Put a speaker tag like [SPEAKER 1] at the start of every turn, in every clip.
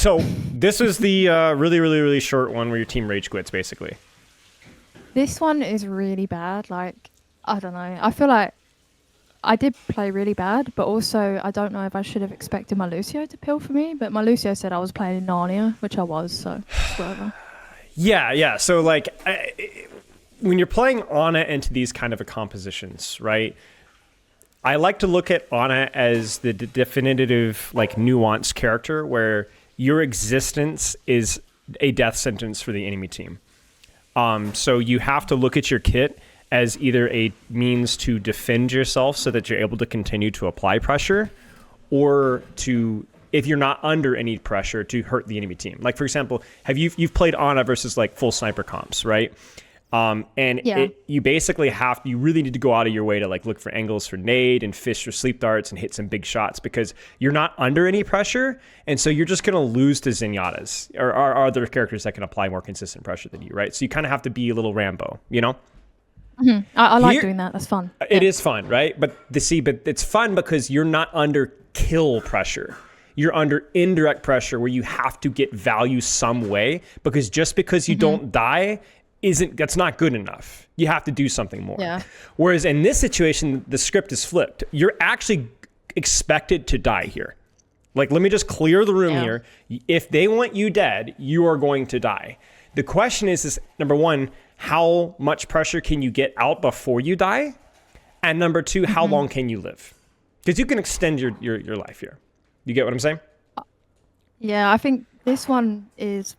[SPEAKER 1] So this was the really, really, really short one where your team rage quits, basically.
[SPEAKER 2] This one is really bad. Like, I don't know. I feel like I did play really bad, but also I don't know if I should have expected my Lucio to peel for me. But my Lucio said I was playing in Narnia, which I was, so it's whatever.
[SPEAKER 1] Yeah. So like, when you're playing Ana into these kind of compositions, right? I like to look at Ana as the definitive, like, nuanced character where your existence is a death sentence for the enemy team. So you have to look at your kit as either a means to defend yourself so that you're able to continue to apply pressure, or to, if you're not under any pressure, to hurt the enemy team. Like, for example, you've played Ana versus like full sniper comps, right? You basically you really need to go out of your way to like look for angles for nade and fish for sleep darts and hit some big shots, because you're not under any pressure, and so you're just going to lose to Zenyatta's or other characters that can apply more consistent pressure than you, right? So you kind of have to be a little Rambo, you know?
[SPEAKER 2] Mm-hmm. I like doing that. That's fun.
[SPEAKER 1] It is fun, right? But it's fun because you're not under kill pressure. You're under indirect pressure where you have to get value some way, because just because you don't die that's not good enough. You have to do something more.
[SPEAKER 2] Yeah.
[SPEAKER 1] Whereas in this situation, the script is flipped. You're actually expected to die here. Like, let me just clear the room here. If they want you dead, you are going to die. The question is number one, how much pressure can you get out before you die? And number two, how long can you live? Because you can extend your life here. You get what I'm saying?
[SPEAKER 2] Yeah, I think this one is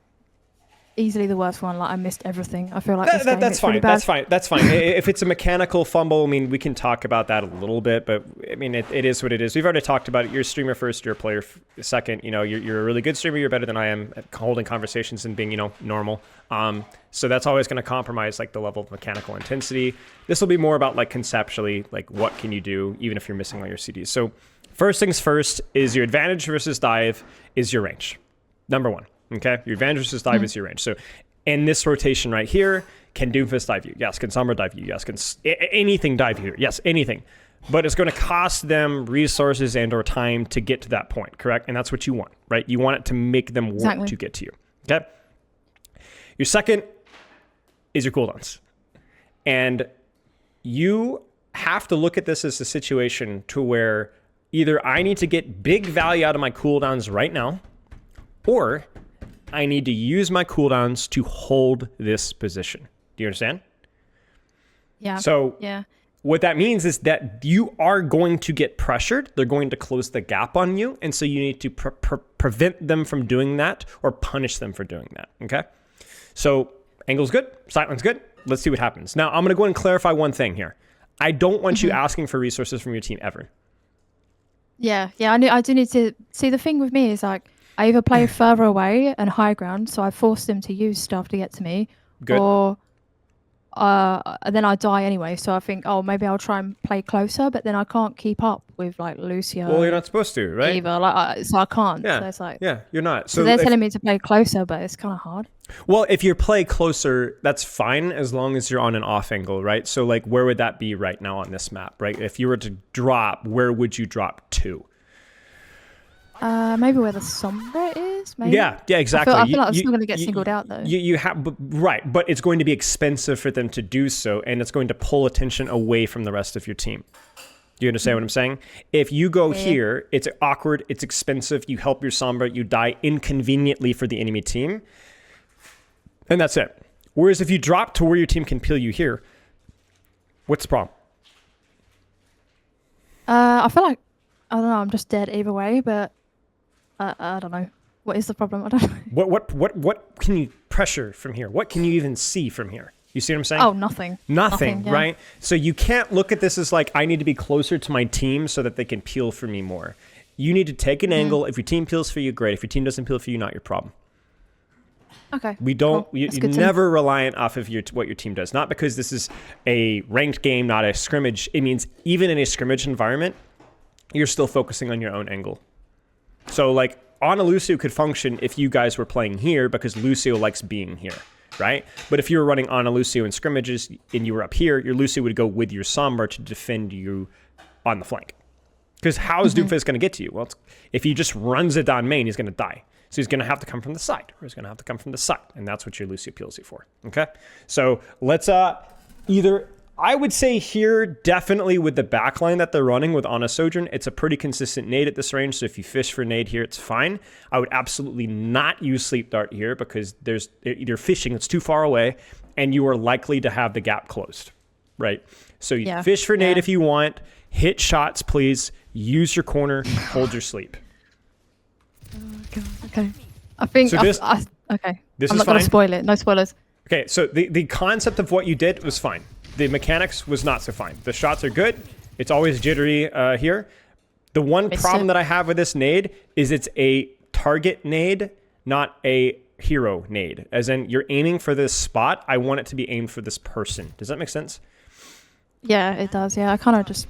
[SPEAKER 2] easily the worst one. Like, I missed everything. I feel like
[SPEAKER 1] that's fine. That's fine. That's fine. If it's a mechanical fumble, I mean, we can talk about that a little bit, but I mean, it is what it is. We've already talked about it. You're a streamer first, you're a player second. You know, you're a really good streamer. You're better than I am at holding conversations and being, normal. So that's always going to compromise like the level of mechanical intensity. This will be more about like conceptually, like what can you do even if you're missing all your CDs. So first things first is your advantage versus dive is your range. Number one. Okay, your advantage versus dive is your range. So in this rotation right here, can Doomfist dive you? Yes. Can Sombra dive you? Yes. Can anything dive you? Yes, anything. But it's going to cost them resources and or time to get to that point, correct? And that's what you want, right? You want it to make them work to get to you, okay? Your second is your cooldowns. And you have to look at this as a situation to where either I need to get big value out of my cooldowns right now, or I need to use my cooldowns to hold this position. Do you understand?
[SPEAKER 2] Yeah.
[SPEAKER 1] So what that means is that you are going to get pressured. They're going to close the gap on you. And so you need to prevent them from doing that or punish them for doing that. Okay. So angle's good. Sightline's good. Let's see what happens. Now I'm going to go and clarify one thing here. I don't want you asking for resources from your team ever.
[SPEAKER 2] Yeah. I do need to see. The thing with me is like, I either play further away and high ground, so I force them to use stuff to get to me, or then I die anyway. So I think, maybe I'll try and play closer, but then I can't keep up with like Lucio.
[SPEAKER 1] Well, you're not supposed to, right?
[SPEAKER 2] Either, so I can't.
[SPEAKER 1] Yeah,
[SPEAKER 2] so it's like,
[SPEAKER 1] you're not.
[SPEAKER 2] So they're telling me to play closer, but it's kind of hard.
[SPEAKER 1] Well, if you play closer, that's fine as long as you're on an off angle, right? So like, where would that be right now on this map, right? If you were to drop, where would you drop to?
[SPEAKER 2] Maybe where the sombra is. Maybe.
[SPEAKER 1] Yeah, exactly.
[SPEAKER 2] I feel like I'm still going to get singled out though.
[SPEAKER 1] You have right, but it's going to be expensive for them to do so, and it's going to pull attention away from the rest of your team. Do you understand what I'm saying? If you go here, it's awkward, it's expensive. You help your sombra, you die inconveniently for the enemy team, and that's it. Whereas if you drop to where your team can peel you here, what's the problem?
[SPEAKER 2] I feel like I don't know. I'm just dead either way, but. I don't know. What is the problem? I don't know.
[SPEAKER 1] What can you pressure from here? What can you even see from here? You see what I'm saying?
[SPEAKER 2] Oh, nothing.
[SPEAKER 1] Nothing, right? So you can't look at this as like, I need to be closer to my team so that they can peel for me more. You need to take an angle. If your team peels for you, great. If your team doesn't peel for you, not your problem.
[SPEAKER 2] Okay.
[SPEAKER 1] We don't, you're never reliant off of what your team does. Not because this is a ranked game, not a scrimmage. It means even in a scrimmage environment, you're still focusing on your own angle. So like Ana Lucio could function if you guys were playing here because Lucio likes being here, right? But if you were running Ana Lucio in scrimmages and you were up here, your Lucio would go with your Sombra to defend you on the flank. Because how is Doomfist going to get to you? Well, if he just runs it down main, he's going to die. So he's going to have to come from the side, or he's going to have to come from the side, and that's what your Lucio PLC for, okay? So let's either, I would say here, definitely with the backline that they're running with Ana Sojourn, it's a pretty consistent nade at this range, so if you fish for nade here, it's fine. I would absolutely not use Sleep Dart here because there's either fishing that's too far away, and you are likely to have the gap closed, right? So you fish for nade if you want, hit shots, please, use your corner, hold your sleep.
[SPEAKER 2] Okay. I think
[SPEAKER 1] so this,
[SPEAKER 2] okay.
[SPEAKER 1] This
[SPEAKER 2] I'm
[SPEAKER 1] is
[SPEAKER 2] not going to spoil it. No spoilers.
[SPEAKER 1] Okay, so the concept of what you did was fine. The mechanics was not so fine. The shots are good. It's always jittery here. The one problem that I have with this nade is it's a target nade, not a hero nade. As in, you're aiming for this spot. I want it to be aimed for this person. Does that make sense?
[SPEAKER 2] Yeah, it does. Yeah, I kind of just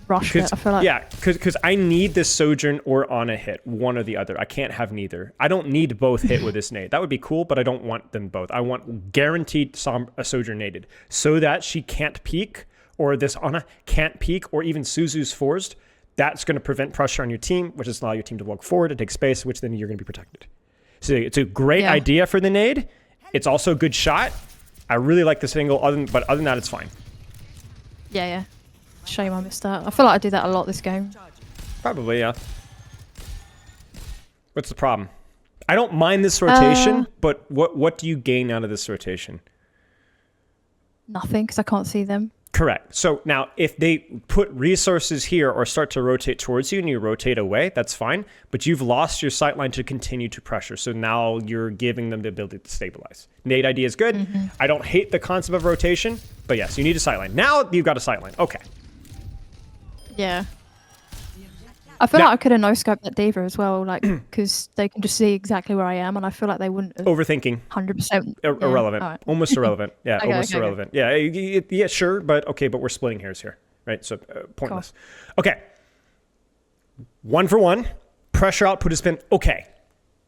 [SPEAKER 2] rushed it. I feel like
[SPEAKER 1] because I need this Sojourn or Ana hit, one or the other. I can't have neither. I don't need both hit with this nade. That would be cool, but I don't want them both. I want guaranteed a Sojourn naded so that she can't peek, or this Ana can't peek, or even Suzu's forced. That's going to prevent pressure on your team, which is allow your team to walk forward and take space, which then you're going to be protected. So it's a great idea for the nade. It's also a good shot. I really like this angle, but other than that, it's fine.
[SPEAKER 2] Yeah. Shame I missed that. I feel like I do that a lot this game.
[SPEAKER 1] Probably, yeah. What's the problem? I don't mind this rotation, but what do you gain out of this rotation?
[SPEAKER 2] Nothing, because I can't see them.
[SPEAKER 1] Correct. So now, if they put resources here or start to rotate towards you and you rotate away, that's fine. But you've lost your sightline to continue to pressure. So now you're giving them the ability to stabilize. Nade idea is good. I don't hate the concept of rotation, but yes, you need a sightline. Now you've got a sightline. Okay.
[SPEAKER 2] Yeah. I feel like I could have no-scoped that diva as well, like, because they can just see exactly where I am, and I feel like they wouldn't have.
[SPEAKER 1] Overthinking.
[SPEAKER 2] 100%.
[SPEAKER 1] Irrelevant.
[SPEAKER 2] Right.
[SPEAKER 1] Almost irrelevant. Yeah,
[SPEAKER 2] Okay,
[SPEAKER 1] almost irrelevant.
[SPEAKER 2] Okay.
[SPEAKER 1] Yeah, sure, but we're splitting hairs here, right? So pointless. Cool. Okay. 1 for 1. Pressure output has been okay.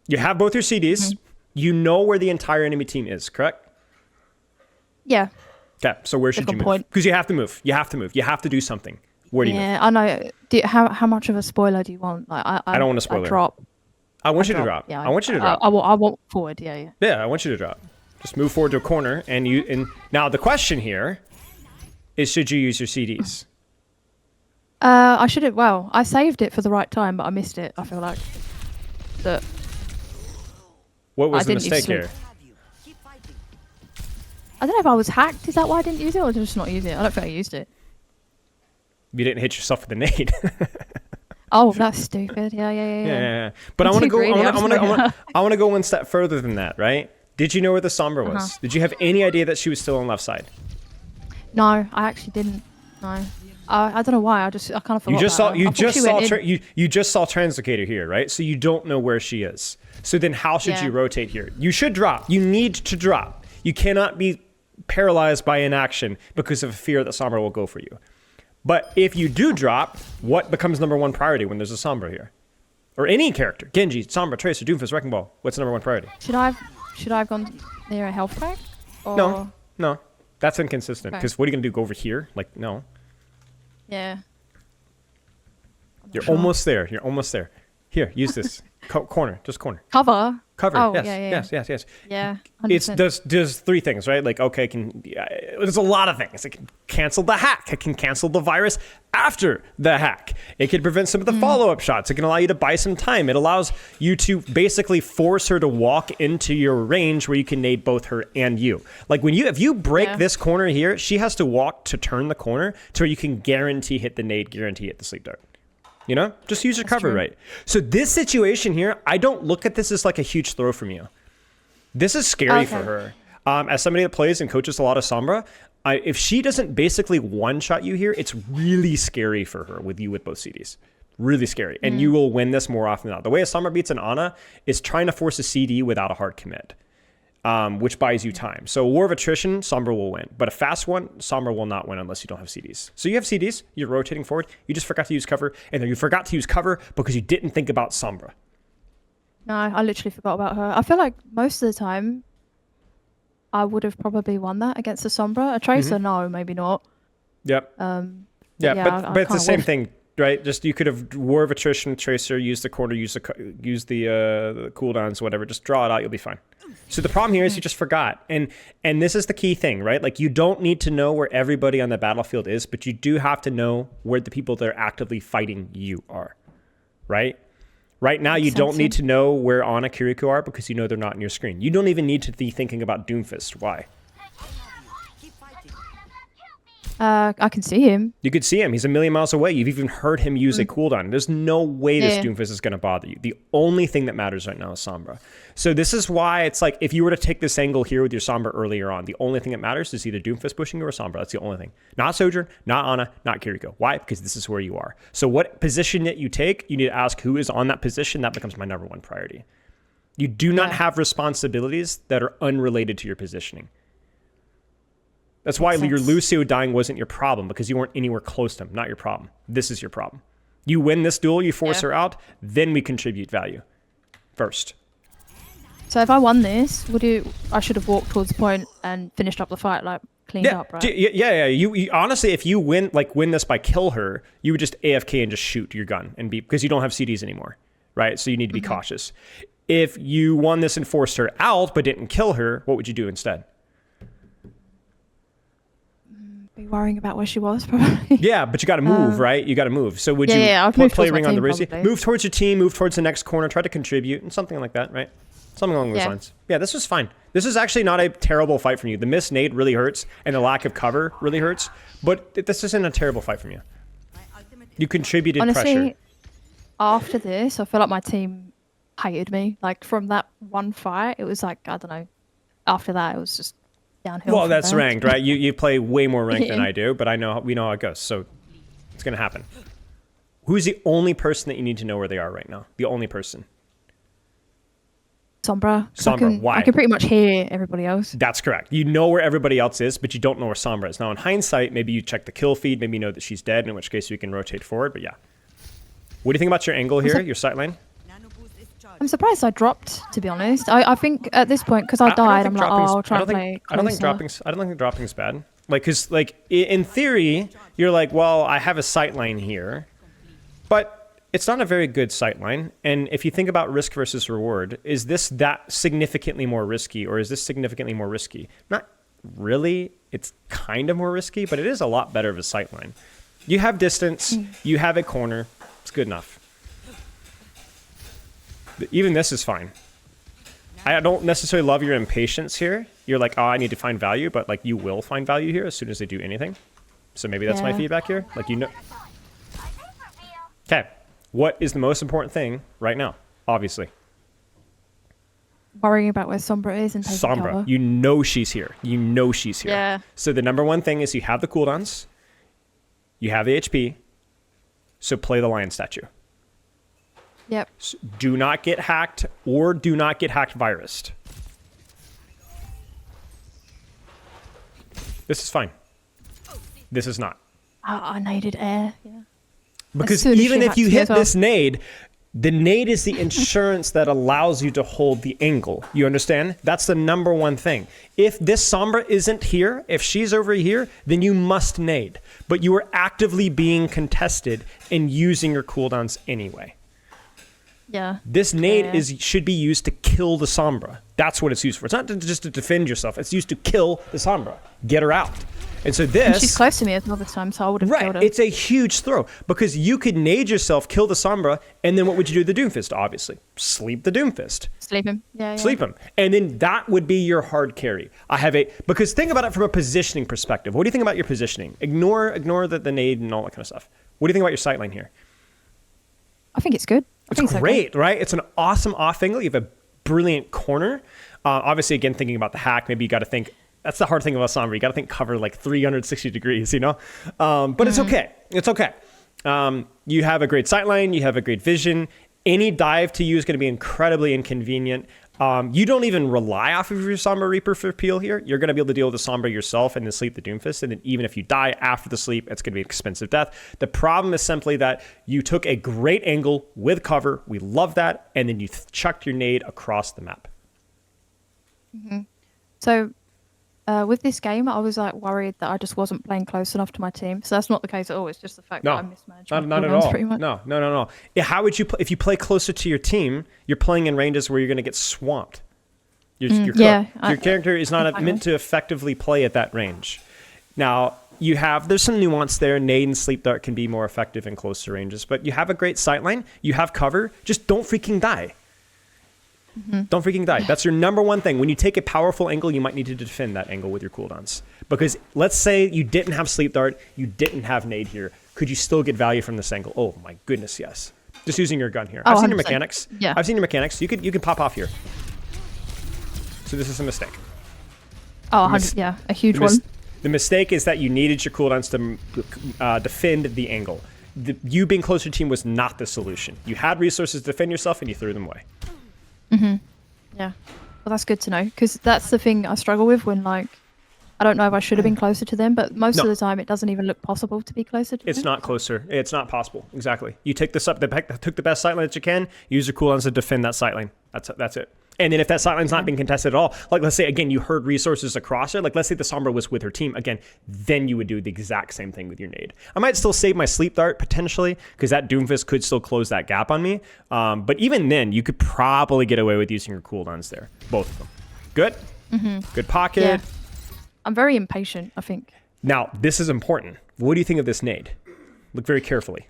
[SPEAKER 1] You have both your CDs. You know where the entire enemy team is, correct?
[SPEAKER 2] Yeah.
[SPEAKER 1] Okay, so where should you move? Because you have to move. You have to move. You have to do something. Where do you move?
[SPEAKER 2] Yeah, I know. How much of a spoiler do you want? Like, I
[SPEAKER 1] don't want a spoiler. I want you to drop.
[SPEAKER 2] Yeah,
[SPEAKER 1] I want you to drop.
[SPEAKER 2] I want forward. Yeah.
[SPEAKER 1] Yeah, I want you to drop. Just move forward to a corner, and now the question here is: should you use your CDs?
[SPEAKER 2] I should have. Well, I saved it for the right time, but I missed it. I feel like that.
[SPEAKER 1] What was the mistake here?
[SPEAKER 2] I don't know if I was hacked. Is that why I didn't use it, or just not use it? I don't think I used it.
[SPEAKER 1] You didn't hit yourself with a nade.
[SPEAKER 2] Oh, that's stupid. Yeah.
[SPEAKER 1] But I want to go. I want to go one step further than that, right? Did you know where the sombra was? Did you have any idea that she was still on left side?
[SPEAKER 2] No, I actually didn't. No, I don't know why. I kind of forgot.
[SPEAKER 1] You just saw Translocator here, right? So you don't know where she is. So then, how should you rotate here? You should drop. You need to drop. You cannot be paralyzed by inaction because of fear that sombra will go for you. But if you do drop, what becomes #1 priority when there's a sombra here? Or any character. Genji, Sombra, Tracer, Doomfist, Wrecking Ball. What's #1 priority?
[SPEAKER 2] Should I have gone near a health pack? Or...
[SPEAKER 1] No. That's inconsistent. Because what are you going to do? Go over here? Like, no.
[SPEAKER 2] Yeah.
[SPEAKER 1] You're almost there. Here, use this. Corner. Just corner.
[SPEAKER 2] Cover? Oh,
[SPEAKER 1] yes.
[SPEAKER 2] Yeah.
[SPEAKER 1] 100%. It does 3 things, right? Like, okay, there's a lot of things. It can cancel the hack. It can cancel the virus after the hack. It can prevent some of the follow-up shots. It can allow you to buy some time. It allows you to basically force her to walk into your range where you can nade both her and you. Like if you break this corner here, she has to walk to turn the corner to where you can guarantee hit the nade, guarantee hit the sleep dart. You know, just use your cover right. So this situation here, I don't look at this as like a huge throw from you. This is scary for her. As somebody that plays and coaches a lot of Sombra, if she doesn't basically one-shot you here, it's really scary for her with both CDs. Really scary. And you will win this more often than not. The way a Sombra beats an Ana is trying to force a CD without a hard commit, which buys you time. So War of Attrition, Sombra will win. But a fast one, Sombra will not win unless you don't have CDs. So you have CDs, you're rotating forward, you just forgot to use cover, and then you forgot to use cover because you didn't think about Sombra.
[SPEAKER 2] No, I literally forgot about her. I feel like most of the time, I would have probably won that against a Sombra. A Tracer, no, maybe not.
[SPEAKER 1] Yep. But it's the same thing right? Just you could have War of Attrition, Tracer, use the corner, use the cooldowns, whatever. Just draw it out, you'll be fine. So the problem here is you just forgot. And this is the key thing, right? Like, you don't need to know where everybody on the battlefield is, but you do have to know where the people that are actively fighting you are, right? Right now, you don't need to know where Ana, Kiriko are because you know they're not in your screen. You don't even need to be thinking about Doomfist. Why?
[SPEAKER 2] I can see him.
[SPEAKER 1] You could see him. He's a million miles away. You've even heard him use a cooldown. There's no way this Doomfist is going to bother you. The only thing that matters right now is Sombra. So this is why it's like, if you were to take this angle here with your Sombra earlier on, the only thing that matters is either Doomfist pushing you or Sombra. That's the only thing. Not Sojourn, not Ana, not Kiriko. Why? Because this is where you are. So what position that you take, you need to ask who is on that position. That becomes my number one priority. You do not have responsibilities that are unrelated to your positioning. That's why your Lucio dying wasn't your problem, because you weren't anywhere close to him. Not your problem. This is your problem. You win this duel, you force her out, then we contribute value first.
[SPEAKER 2] So if I won this, I should have walked towards the point and finished up the fight, like cleaned up, right?
[SPEAKER 1] Yeah. You honestly, if you win this by kill her, you would just AFK and just shoot your gun and because you don't have CDs anymore, right? So you need to be cautious. If you won this and forced her out but didn't kill her, what would you do instead?
[SPEAKER 2] Be worrying about where she was, probably.
[SPEAKER 1] Yeah, but you got to move, right? You got to move. So would you play ring on the Rizzy? Move towards your team, move towards the next corner, try to contribute, and something like that, right? Something along those lines. Yeah, this was fine. This is actually not a terrible fight from you. The missed nade really hurts, and the lack of cover really hurts, but this isn't a terrible fight from you. You contributed pressure.
[SPEAKER 2] After this, I feel like my team hated me. Like, from that one fight, it was like, I don't know. After that, it was just downhill.
[SPEAKER 1] Well, that's ranked, right? You play way more ranked than I do, but we know how it goes, so it's gonna happen. Who's the only person that you need to know where they are right now? The only person.
[SPEAKER 2] Sombra.
[SPEAKER 1] Why?
[SPEAKER 2] I can pretty much hear everybody else.
[SPEAKER 1] That's correct. You know where everybody else is, but you don't know where Sombra is. Now, in hindsight, maybe you check the kill feed, maybe you know that she's dead, in which case you can rotate forward, but yeah. What do you think about your angle here, your sight line?
[SPEAKER 2] I'm surprised I dropped, to be honest. I think at this point, because I died, I'm like, I'll try and play closer.
[SPEAKER 1] I don't think dropping's bad. Like, because, like, in theory, you're like, well, I have a sight line here, but it's not a very good sight line. And if you think about risk versus reward, is this that significantly more risky, or is this significantly more risky? Not really. It's kind of more risky, but it is a lot better of a sight line. You have distance, you have a corner, it's good enough. Even this is fine. I don't necessarily love your impatience here. You're like, oh, I need to find value, but like, you will find value here as soon as they do anything. So maybe that's my feedback here. Like, you know. Okay. What is the most important thing right now? Obviously.
[SPEAKER 2] Worrying about where Sombra is and taking
[SPEAKER 1] Sombra.
[SPEAKER 2] cover.
[SPEAKER 1] You know she's here. You know she's here.
[SPEAKER 2] Yeah.
[SPEAKER 1] So the number one thing is you have the cooldowns. You have the HP. So play the lion statue.
[SPEAKER 2] Yep.
[SPEAKER 1] So do not get hacked, or do not get hacked virused. This is fine. This is not.
[SPEAKER 2] I naded air. Yeah.
[SPEAKER 1] Because even if you hit this nade, the nade is the insurance that allows you to hold the angle. You understand? That's the number one thing. If this Sombra isn't here, if she's over here, then you must nade. But you are actively being contested and using your cooldowns anyway.
[SPEAKER 2] Yeah.
[SPEAKER 1] This nade should be used to kill the Sombra. That's what it's used for. It's not just to defend yourself. It's used to kill the Sombra. Get her out. And so this...
[SPEAKER 2] And she's close to me as well this time, so I would have killed her.
[SPEAKER 1] It's a huge throw. Because you could nade yourself, kill the Sombra, and then what would you do to the Doomfist, obviously? Sleep the Doomfist.
[SPEAKER 2] Sleep him. Yeah.
[SPEAKER 1] Sleep him. And then that would be your hard carry. Because think about it from a positioning perspective. What do you think about your positioning? Ignore the nade and all that kind of stuff. What do you think about your sight line here?
[SPEAKER 2] I think it's good.
[SPEAKER 1] It's great, right? It's an awesome off angle. You have a brilliant corner. Obviously, again, thinking about the hack, maybe you got to think, that's the hard thing about Sombra. You got to think cover like 360 degrees, you know? But it's okay. It's okay. You have a great sight line. You have a great vision. Any dive to you is going to be incredibly inconvenient. You don't even rely off of your Sombra Reaper for peel here. You're going to be able to deal with the Sombra yourself and then sleep the Doomfist. And then even if you die after the sleep, it's going to be an expensive death. The problem is simply that you took a great angle with cover. We love that. And then you chucked your nade across the map.
[SPEAKER 2] So with this game, I was like worried that I just wasn't playing close enough to my team. So that's not the case at all. It's just the fact that I
[SPEAKER 1] No,
[SPEAKER 2] mismanaged
[SPEAKER 1] not
[SPEAKER 2] my
[SPEAKER 1] at
[SPEAKER 2] cooldowns
[SPEAKER 1] all.
[SPEAKER 2] pretty much.
[SPEAKER 1] No. Yeah, how would you if you play closer to your team? You're playing in ranges where you're going to get swamped. Your character is not meant to effectively play at that range. Now, there's some nuance there. Nade and Sleep Dart can be more effective in closer ranges, but you have a great sightline. You have cover. Just don't freaking die. Don't freaking die. That's your number one thing. When you take a powerful angle, you might need to defend that angle with your cooldowns. Because let's say you didn't have Sleep Dart, you didn't have Nade here. Could you still get value from this angle? Oh my goodness, yes. Just using your gun here.
[SPEAKER 2] Oh,
[SPEAKER 1] I've seen
[SPEAKER 2] 100%.
[SPEAKER 1] your mechanics.
[SPEAKER 2] Yeah.
[SPEAKER 1] I've seen your mechanics. You can pop off here. So this is a mistake.
[SPEAKER 2] Oh, a huge one.
[SPEAKER 1] The mistake is that you needed your cooldowns to defend the angle. You being closer to team was not the solution. You had resources to defend yourself, and you threw them away.
[SPEAKER 2] Yeah. Well, that's good to know, because that's the thing I struggle with when, like, I don't know if I should have been closer to them, but most of the time it doesn't even look possible to be closer to them.
[SPEAKER 1] It's not closer. It's not possible. Exactly. You take this up, took the best sightline that you can, use your cooldowns to defend that sightline. That's it. And then if that sightline's not being contested at all, like let's say, again, you heard resources across it, like let's say the Sombra was with her team, again, then you would do the exact same thing with your nade. I might still save my Sleep Dart potentially, because that Doomfist could still close that gap on me. But even then, you could probably get away with using your cooldowns there. Both of them. Good? Good pocket.
[SPEAKER 2] Yeah. I'm very impatient, I think.
[SPEAKER 1] Now, this is important. What do you think of this nade? Look very carefully.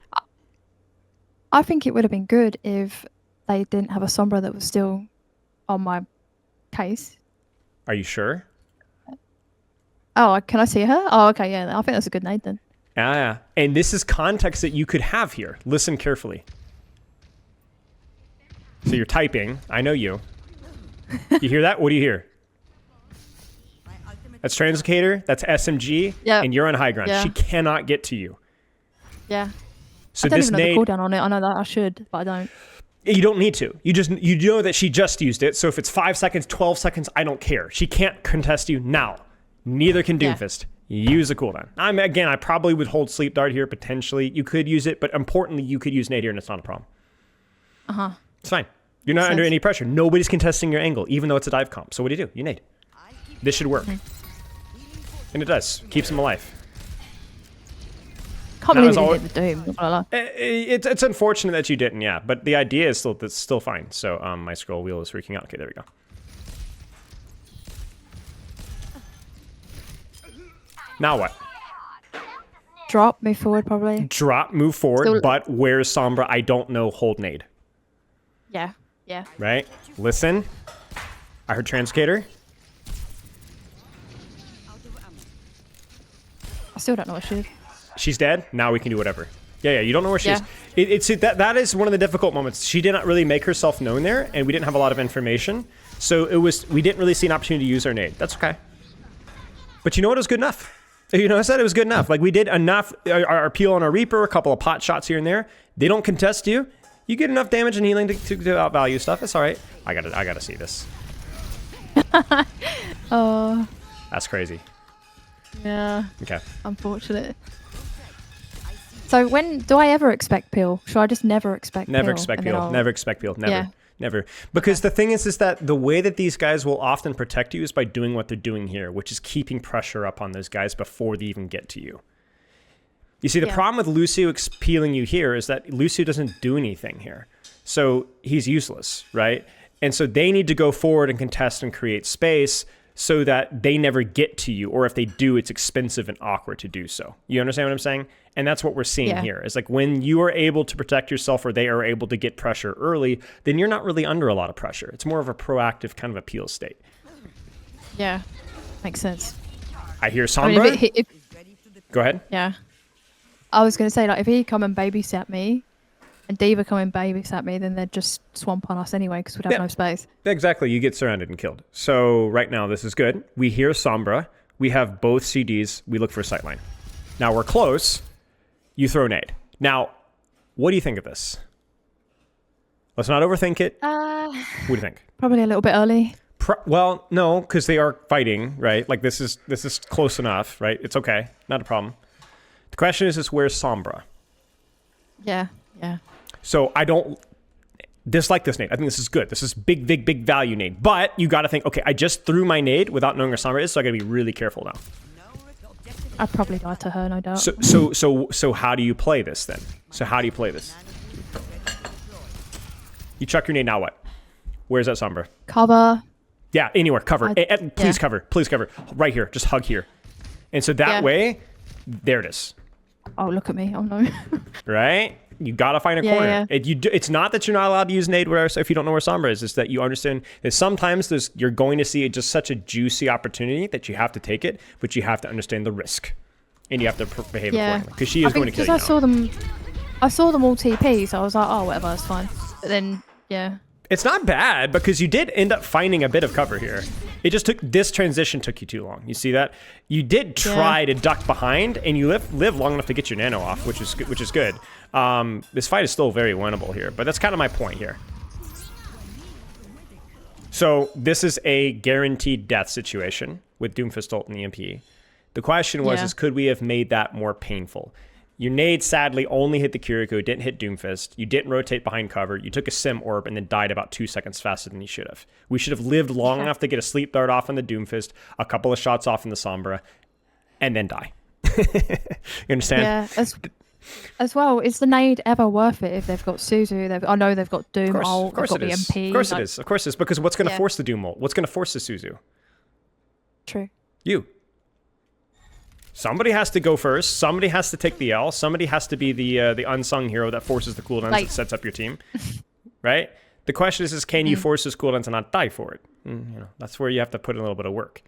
[SPEAKER 2] I think it would have been good if they didn't have a Sombra that was still on my case.
[SPEAKER 1] Are you sure?
[SPEAKER 2] Oh, can I see her? Oh, okay, yeah. I think that's a good nade then.
[SPEAKER 1] Yeah. And this is context that you could have here. Listen carefully. So you're typing. I know you. You hear that? What do you hear? That's Translocator. That's SMG.
[SPEAKER 2] Yeah.
[SPEAKER 1] And you're on high ground.
[SPEAKER 2] Yeah.
[SPEAKER 1] She cannot get to you.
[SPEAKER 2] Yeah.
[SPEAKER 1] So
[SPEAKER 2] I don't
[SPEAKER 1] this
[SPEAKER 2] even know
[SPEAKER 1] nade,
[SPEAKER 2] the cooldown on it. I know that I should, but I don't.
[SPEAKER 1] you don't need to. You know that she just used it. So if it's 5 seconds, 12 seconds, I don't care. She can't contest you now. Neither can Doomfist. Use a cooldown. I probably would hold Sleep Dart here potentially. You could use it, but importantly, you could use nade here, and it's not a problem. It's fine. You're not under any pressure. Nobody's contesting your angle, even though it's a dive comp. So what do? You nade. This should work. And it does. Keeps him alive.
[SPEAKER 2] Can't believe you did the Doom. Not gonna lie.
[SPEAKER 1] It's unfortunate that you didn't, yeah. But the idea is still fine. So my scroll wheel is freaking out. Okay, there we go. Now what?
[SPEAKER 2] Drop, move forward probably.
[SPEAKER 1] Drop, move forward, but where's Sombra? I don't know. Hold nade.
[SPEAKER 2] Yeah.
[SPEAKER 1] Right? Listen. I heard Translocator.
[SPEAKER 2] I still don't know what she is.
[SPEAKER 1] She's dead. Now we can do whatever. Yeah. You don't know where she is. That is one of the difficult moments. She did not really make herself known there, and we didn't have a lot of information. So we didn't really see an opportunity to use our nade. That's okay. But you know what? It was good enough. You know, I said it was good enough. Like we did enough. Our peel on our Reaper, a couple of pot shots here and there. They don't contest you. You get enough damage and healing to outvalue stuff. It's all right. I gotta see this.
[SPEAKER 2] Oh.
[SPEAKER 1] That's crazy.
[SPEAKER 2] Yeah.
[SPEAKER 1] Okay.
[SPEAKER 2] Unfortunate. So when do I ever expect peel? Should I just never expect peel?
[SPEAKER 1] Never expect peel. Never expect peel. Never.
[SPEAKER 2] Yeah.
[SPEAKER 1] Never. Because the thing is that the way that these guys will often protect you is by doing what they're doing here, which is keeping pressure up on those guys before they even get to you. You see, the problem with Lucio peeling you here is that Lucio doesn't do anything here. So he's useless, right? And so they need to go forward and contest and create space so that they never get to you. Or if they do, it's expensive and awkward to do so. You understand what I'm saying? And that's what we're seeing here. It's like when you are able to protect yourself or they are able to get pressure early, then you're not really under a lot of pressure. It's more of a proactive kind of appeal state.
[SPEAKER 2] Yeah, makes sense.
[SPEAKER 1] I hear Sombra. Go ahead.
[SPEAKER 2] Yeah. I was going to say, like, if he come and babysat me and Diva come and babysat me, then they'd just swamp on us anyway because we'd have no space.
[SPEAKER 1] Exactly. You get surrounded and killed. So right now, this is good. We hear Sombra. We have both CDs. We look for a sightline. Now we're close. You throw nade. Now, what do you think of this? Let's not overthink it. What do you think?
[SPEAKER 2] Probably a little bit early.
[SPEAKER 1] Well, no, because they are fighting, right? Like this is close enough, right? It's okay. Not a problem. The question is where's Sombra?
[SPEAKER 2] Yeah.
[SPEAKER 1] So dislike this nade. I think this is good. This is big, big, big value nade. But you got to think, okay, I just threw my nade without knowing where sombra is, so I got to be really careful now.
[SPEAKER 2] I'd probably die to her, no doubt.
[SPEAKER 1] So how do you play this then? So how do you play this? You chuck your nade, now what? Where's that sombra?
[SPEAKER 2] Cover.
[SPEAKER 1] Yeah, anywhere, cover. Please
[SPEAKER 2] yeah.
[SPEAKER 1] cover, please cover. Right here, just hug here. And so that way, there it is.
[SPEAKER 2] Oh, look at me. Oh, no.
[SPEAKER 1] Right? You gotta find a corner. It's not that you're not allowed to use nade if you don't know where sombra is. It's that you understand that sometimes you're going to see just such a juicy opportunity that you have to take it, but you have to understand the risk, and you have to behave accordingly because she is going to kill you.
[SPEAKER 2] I saw them all TP, so I was like, oh, whatever, it's fine. But then, yeah.
[SPEAKER 1] It's not bad because you did end up finding a bit of cover here. It just this transition took you too long. You see that? You did try to duck behind, and you live long enough to get your nano off, which is good. This fight is still very winnable here, but that's kind of my point here. So this is a guaranteed death situation with Doomfist ult and EMP. The question was, is could we have made that more painful? Your nade sadly only hit the Kiriko, didn't hit Doomfist. You didn't rotate behind cover. You took a sim orb and then died about 2 seconds faster than you should have. We should have lived long enough to get a sleep dart off on the Doomfist, a couple of shots off in the Sombra, and then die. You understand?
[SPEAKER 2] Yeah, as well, is the nade ever worth it if they've got Suzu? I know they've got Doom ult,
[SPEAKER 1] of course
[SPEAKER 2] they've got
[SPEAKER 1] it is.
[SPEAKER 2] EMP.
[SPEAKER 1] Of course it is. Of course it is. Because what's going to force the Doom ult? What's going to force the Suzu?
[SPEAKER 2] True.
[SPEAKER 1] You. Somebody has to go first. Somebody has to take the L. Somebody has to be the unsung hero that forces the cooldowns that sets up your team, right? The question is can you force this cooldown to not die for it? That's where you have to put in a little bit of work.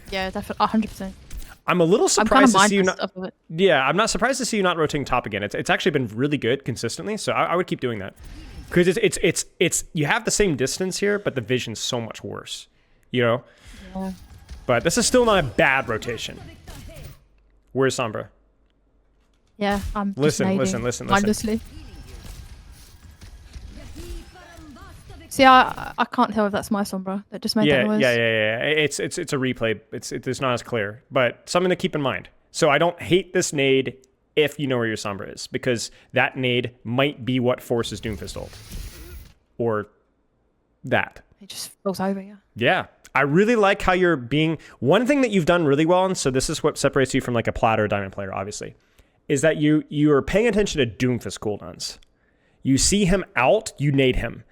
[SPEAKER 2] Yeah, definitely, 100%.
[SPEAKER 1] I'm a little surprised to see you not.
[SPEAKER 2] Of it.
[SPEAKER 1] Yeah, I'm not surprised to see you not rotating top again. It's actually been really good consistently, so I would keep doing that because it's you have the same distance here, but the vision's so much worse, Yeah. But this is still not a bad rotation. Where's Sombra?
[SPEAKER 2] Yeah, I'm
[SPEAKER 1] listen.
[SPEAKER 2] mindlessly. See, I can't tell if that's my Sombra that just made that noise.
[SPEAKER 1] Yeah. It's a replay. It's not as clear, but something to keep in mind. So I don't hate this nade if you know where your Sombra is, because that nade might be what forces Doomfist ult. Or that.
[SPEAKER 2] It just falls over,
[SPEAKER 1] Yeah. I really like how you're being... One thing that you've done really well, and so this is what separates you from like a plat or diamond player, obviously, is that you are paying attention to Doomfist cooldowns. You see him out, you nade him.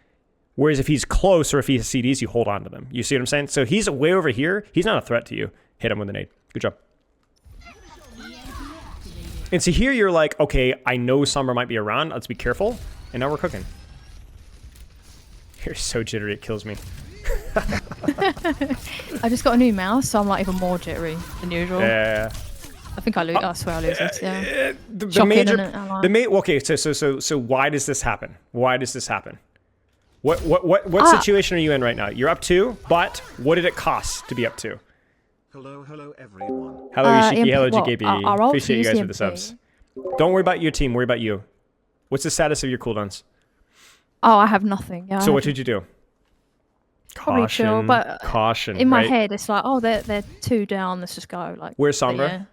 [SPEAKER 1] Whereas if he's close or if he has CDs, you hold on to them. You see what I'm saying? So he's way over here. He's not a threat to you. Hit him with a nade. Good job. And so here you're like, okay, I know Sombra might be around. Let's be careful. And now we're cooking. You're so jittery, it kills me.
[SPEAKER 2] I just got a new mouse, so I'm like even more jittery than usual.
[SPEAKER 1] Yeah.
[SPEAKER 2] I think I lose. I swear I lose this. Yeah.
[SPEAKER 1] Okay. So why does this happen? Why does this happen? What situation are you in right now? You're up 2, but what did it cost to be up 2?
[SPEAKER 3] Hello, everyone.
[SPEAKER 1] Hello, Yoshiki. Hello,
[SPEAKER 2] well,
[SPEAKER 1] GKB. Appreciate you guys for the subs. Don't worry about your team. Worry about you. What's the status of your cooldowns?
[SPEAKER 2] Oh, I have nothing. Yeah,
[SPEAKER 1] so what did you do?
[SPEAKER 2] Probably chill, but
[SPEAKER 1] caution.
[SPEAKER 2] In my head, it's like, oh, they're 2 down. Let's just go. Like,
[SPEAKER 1] where's Sombra?
[SPEAKER 2] Yeah.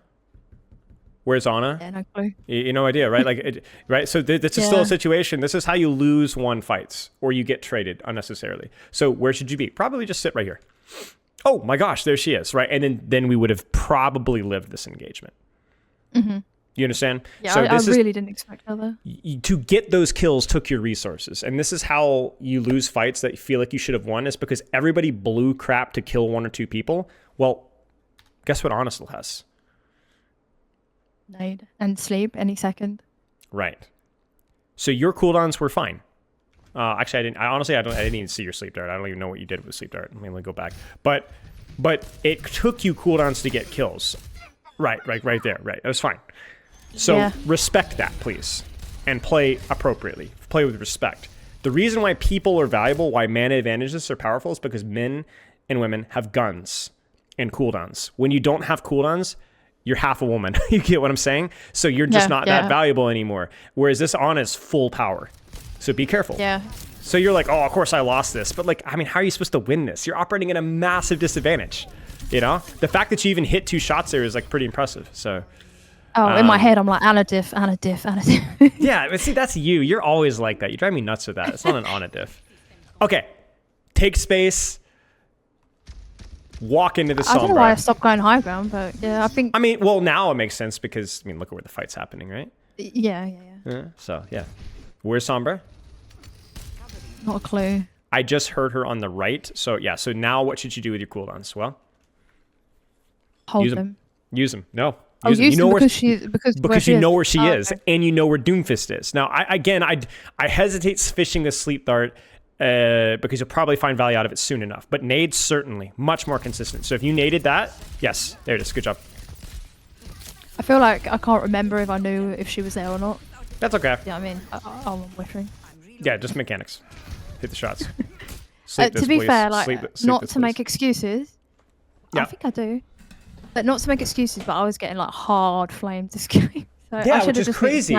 [SPEAKER 1] Where's Ana?
[SPEAKER 2] Yeah, no clue.
[SPEAKER 1] No idea, right? Like, right? So this is still a situation. This is how you lose 1 fights, or you get traded unnecessarily. So where should you be? Probably just sit right here. Oh my gosh, there she is, right? And then we would have probably lived this engagement. Mm-hmm. You understand?
[SPEAKER 2] Yeah, so I really didn't expect her there.
[SPEAKER 1] To get those kills took your resources. And this is how you lose fights that you feel like you should have won, is because everybody blew crap to kill 1 or 2 people. Well, guess what Ana still has?
[SPEAKER 2] Nade and sleep any second.
[SPEAKER 1] Right. So your cooldowns were fine. Actually, I didn't even see your sleep dart. I don't even know what you did with sleep dart. Let me go back. But it took you cooldowns to get kills. Right there. Right. It was fine. So respect that, please, and play appropriately. Play with respect. The reason why people are valuable, why mana advantages are powerful, is because men and women have guns and cooldowns. When you don't have cooldowns, you're half a woman. You get what I'm saying? So you're just not that valuable anymore. Whereas this Ana is full power. So be careful.
[SPEAKER 2] Yeah.
[SPEAKER 1] So you're like, oh, of course I lost this. But like, I mean, how are you supposed to win this? You're operating at a massive disadvantage. The fact that you even hit 2 shots there is like pretty impressive. So...
[SPEAKER 2] Oh, in my head, I'm like, Anna diff, Anna diff, Anna diff.
[SPEAKER 1] Yeah, but see, that's you. You're always like that. You drive me nuts with that. It's not an on a diff. Okay. Take space. Walk into the sombra.
[SPEAKER 2] I don't know why I stopped going high ground, but yeah, I think...
[SPEAKER 1] I mean, well, now it makes sense because, I mean, look at where the fight's happening, right?
[SPEAKER 2] Yeah.
[SPEAKER 1] So, yeah. Where's sombra?
[SPEAKER 2] Not a clue.
[SPEAKER 1] I just heard her on the right. So, yeah. So now what should you do with your cooldowns? Well,
[SPEAKER 2] Hold
[SPEAKER 1] use
[SPEAKER 2] them.
[SPEAKER 1] Use them. No.
[SPEAKER 2] Use them. You know because
[SPEAKER 1] you know where she is,
[SPEAKER 2] okay.
[SPEAKER 1] and you know where Doomfist is. Now, I hesitate fishing a sleep dart because you'll probably find value out of it soon enough. But nades, certainly. Much more consistent. So if you naded that, yes. There it is. Good job.
[SPEAKER 2] I feel like I can't remember if I knew if she was there or not.
[SPEAKER 1] That's okay.
[SPEAKER 2] Yeah, I mean, I'm whittering.
[SPEAKER 1] Yeah, just mechanics. Hit the shots.
[SPEAKER 2] To be fair, like, not to make excuses.
[SPEAKER 1] Yeah.
[SPEAKER 2] I think I do. But not to make excuses, but I was getting like hard flamed this game. So
[SPEAKER 1] Yeah, which is crazy.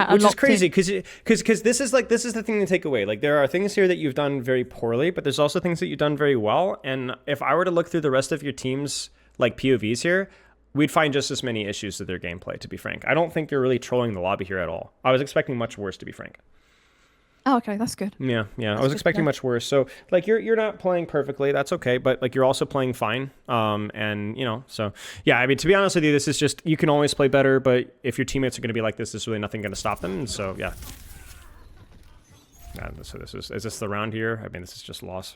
[SPEAKER 1] Because this is the thing to take away. Like, there are things here that you've done very poorly, but there's also things that you've done very well. And if I were to look through the rest of your team's like POVs here, we'd find just as many issues with their gameplay, to be frank. I don't think you're really trolling the lobby here at all. I was expecting much worse, to be frank.
[SPEAKER 2] Oh, okay, that's good.
[SPEAKER 1] Yeah. I was expecting much worse. So, like, you're not playing perfectly. That's okay. But, like, you're also playing fine. And, you know, so, yeah, I mean, to be honest with you, this is just, you can always play better. But if your teammates are going to be like this, there's really nothing going to stop them. And so, yeah. So is this the round here? I mean, this is just loss.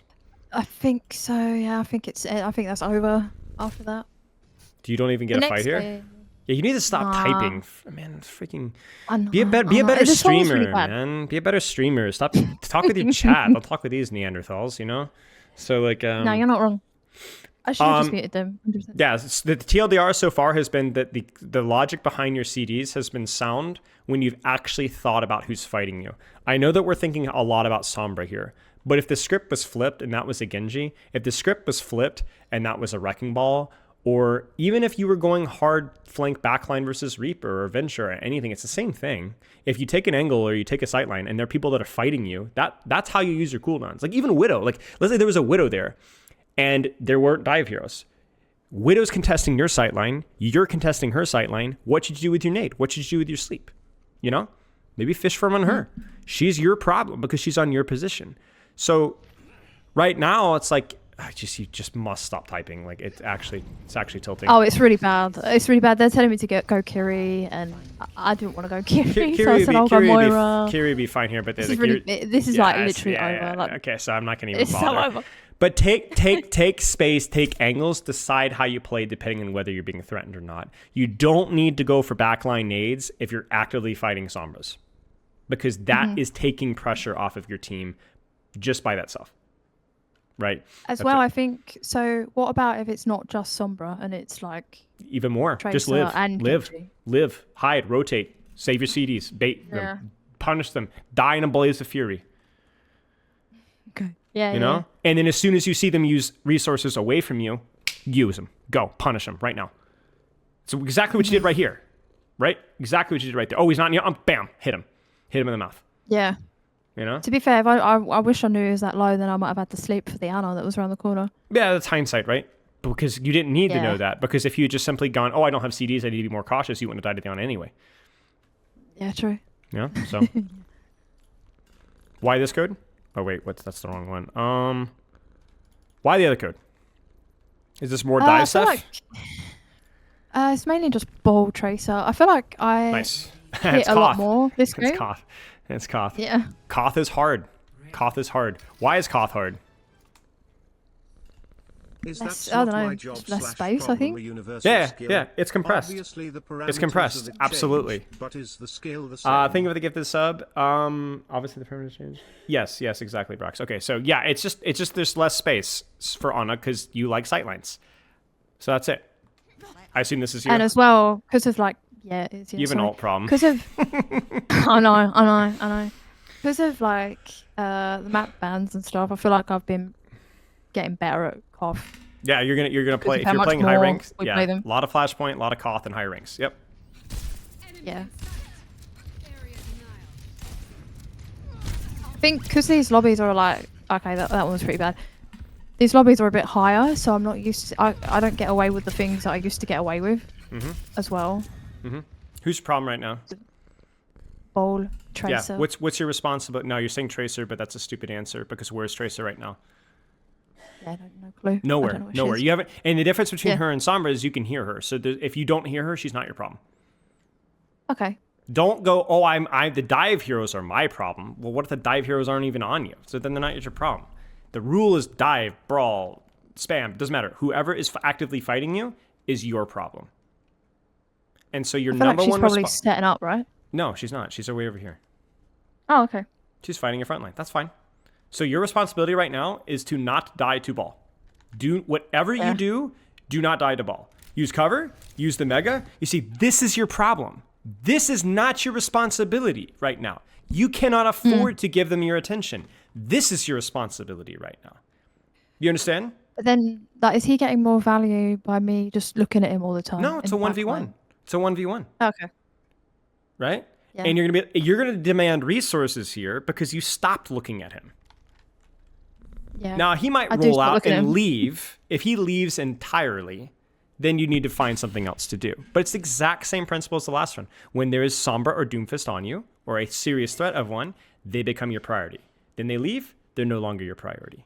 [SPEAKER 2] I think so, yeah. I think that's over after that.
[SPEAKER 1] You don't even get a fight here? Yeah, you need to stop typing. Man, it's freaking... Be a better streamer, really man. Be a better streamer. Stop. Talk with your chat. Don't talk with these Neanderthals, you know? So, like...
[SPEAKER 2] no, you're not wrong. I should have just muted them. 100%.
[SPEAKER 1] Yeah, the TLDR so far has been that the logic behind your CDs has been sound when you've actually thought about who's fighting you. I know that we're thinking a lot about Sombra here, but if the script was flipped and that was a Genji, if the script was flipped and that was a Wrecking Ball... Or even if you were going hard flank backline versus Reaper or Venture or anything, it's the same thing. If you take an angle or you take a sightline and there are people that are fighting you, that's how you use your cooldowns. Like even Widow, like let's say there was a Widow there and there weren't dive heroes. Widow's contesting your sightline, you're contesting her sightline. What should you do with your nade? What should you do with your sleep? You know? Maybe fish farm on her. She's your problem because she's on your position. So right now it's like, you just must stop typing. Like it's actually tilting.
[SPEAKER 2] Oh, it's really bad. It's really bad. They're telling me to go Kiri, and I didn't want to go Kiri. So I said I'll go Moira.
[SPEAKER 1] Kiri would be fine here, but
[SPEAKER 2] this is like literally over. Like,
[SPEAKER 1] okay, so I'm not gonna even
[SPEAKER 2] it's
[SPEAKER 1] bother.
[SPEAKER 2] So over.
[SPEAKER 1] But take space, take angles, decide how you play depending on whether you're being threatened or not. You don't need to go for backline nades if you're actively fighting Sombras, because that is taking pressure off of your team just by that self. Right.
[SPEAKER 2] As well, I think. So what about if it's not just Sombra and it's like
[SPEAKER 1] even more?
[SPEAKER 2] Tracer
[SPEAKER 1] just live,
[SPEAKER 2] and
[SPEAKER 1] live, hide, rotate, save your CDs, bait them, punish them, die in a blaze of fury.
[SPEAKER 2] Okay. Yeah.
[SPEAKER 1] You know, and then as soon as you see them use resources away from you, use them. Go punish them right now. So exactly what you did right here, right? Exactly what you did right there. Oh, he's not. Bam! Hit him in the mouth.
[SPEAKER 2] Yeah.
[SPEAKER 1] You know?
[SPEAKER 2] To be fair, if I wish I knew it was that low, then I might have had to sleep for the Anna that was around the corner.
[SPEAKER 1] Yeah, that's hindsight, right? Because you didn't need to know that. Because if you had just simply gone, oh, I don't have CDs, I need to be more cautious, you wouldn't have died to the Anna anyway.
[SPEAKER 2] Yeah, true.
[SPEAKER 1] Yeah, so. Why this code? Oh, wait, that's the wrong one. Why the other code? Is this more dive stuff?
[SPEAKER 2] Like, it's mainly just ball tracer. I feel like I hit a lot more this game.
[SPEAKER 1] It's Koth. It's Koth.
[SPEAKER 2] Yeah.
[SPEAKER 1] Koth is hard. Koth is hard. Why is Koth hard?
[SPEAKER 3] Is
[SPEAKER 2] I don't know. Less space, I think.
[SPEAKER 1] Yeah. It's compressed. It's compressed. Absolutely.
[SPEAKER 3] Changed, but is the skill the same?
[SPEAKER 1] Think of the gift of the sub. Obviously the parameters change. Yes, exactly, Brox. Okay, so yeah, it's just there's less space for Anna because you like sightlines. So that's it. I assume this is you.
[SPEAKER 2] And as well, because of like. Yeah, it's
[SPEAKER 1] you have an alt problem.
[SPEAKER 2] Because of, I know. Because of like the map bans and stuff, I feel like I've been getting better at Koth.
[SPEAKER 1] Yeah, you're gonna play if you're playing high ranks. Yeah, a lot of Flashpoint, a lot of Koth and high ranks. Yep.
[SPEAKER 2] Yeah. I think because these lobbies are like okay, that one was pretty bad. These lobbies are a bit higher, so I'm not used to. I don't get away with the things that I used to get away with, as well.
[SPEAKER 1] Who's your problem right now?
[SPEAKER 2] Ball, Tracer.
[SPEAKER 1] Yeah. What's your responsibility? No, you're saying Tracer, but that's a stupid answer because where's Tracer right now?
[SPEAKER 2] Yeah, no clue.
[SPEAKER 1] Nowhere. You haven't. And the difference between
[SPEAKER 2] Yeah.
[SPEAKER 1] her and Sombra is you can hear her. So if you don't hear her, she's not your problem.
[SPEAKER 2] Okay.
[SPEAKER 1] Don't go. Oh, I'm the dive heroes are my problem. Well, what if the dive heroes aren't even on you? So then they're not your problem. The rule is dive, brawl, spam. Doesn't matter. Whoever is actively fighting you is your problem. And so your
[SPEAKER 2] I feel
[SPEAKER 1] number
[SPEAKER 2] like she's
[SPEAKER 1] one.
[SPEAKER 2] probably setting up, right?
[SPEAKER 1] No, she's not. She's way over here.
[SPEAKER 2] Oh, okay.
[SPEAKER 1] She's fighting your front line. That's fine. So your responsibility right now is to not die to ball. Do whatever you do not die to ball. Use cover, use the mega. You see, this is your problem. This is not your responsibility right now. You cannot afford to give them your attention. This is your responsibility right now. You understand?
[SPEAKER 2] But then, like, is he getting more value by me just looking at him all the time?
[SPEAKER 1] No, it's a 1v1. It's a 1v1.
[SPEAKER 2] Okay.
[SPEAKER 1] Right?
[SPEAKER 2] Yeah.
[SPEAKER 1] And you're gonna demand resources here because you stopped looking at him.
[SPEAKER 2] Yeah.
[SPEAKER 1] Now he might roll out and leave. If he leaves entirely, then you need to find something else to do. But it's the exact same principle as the last one. When there is Sombra or Doomfist on you, or a serious threat of one, they become your priority. Then they leave, they're no longer your priority.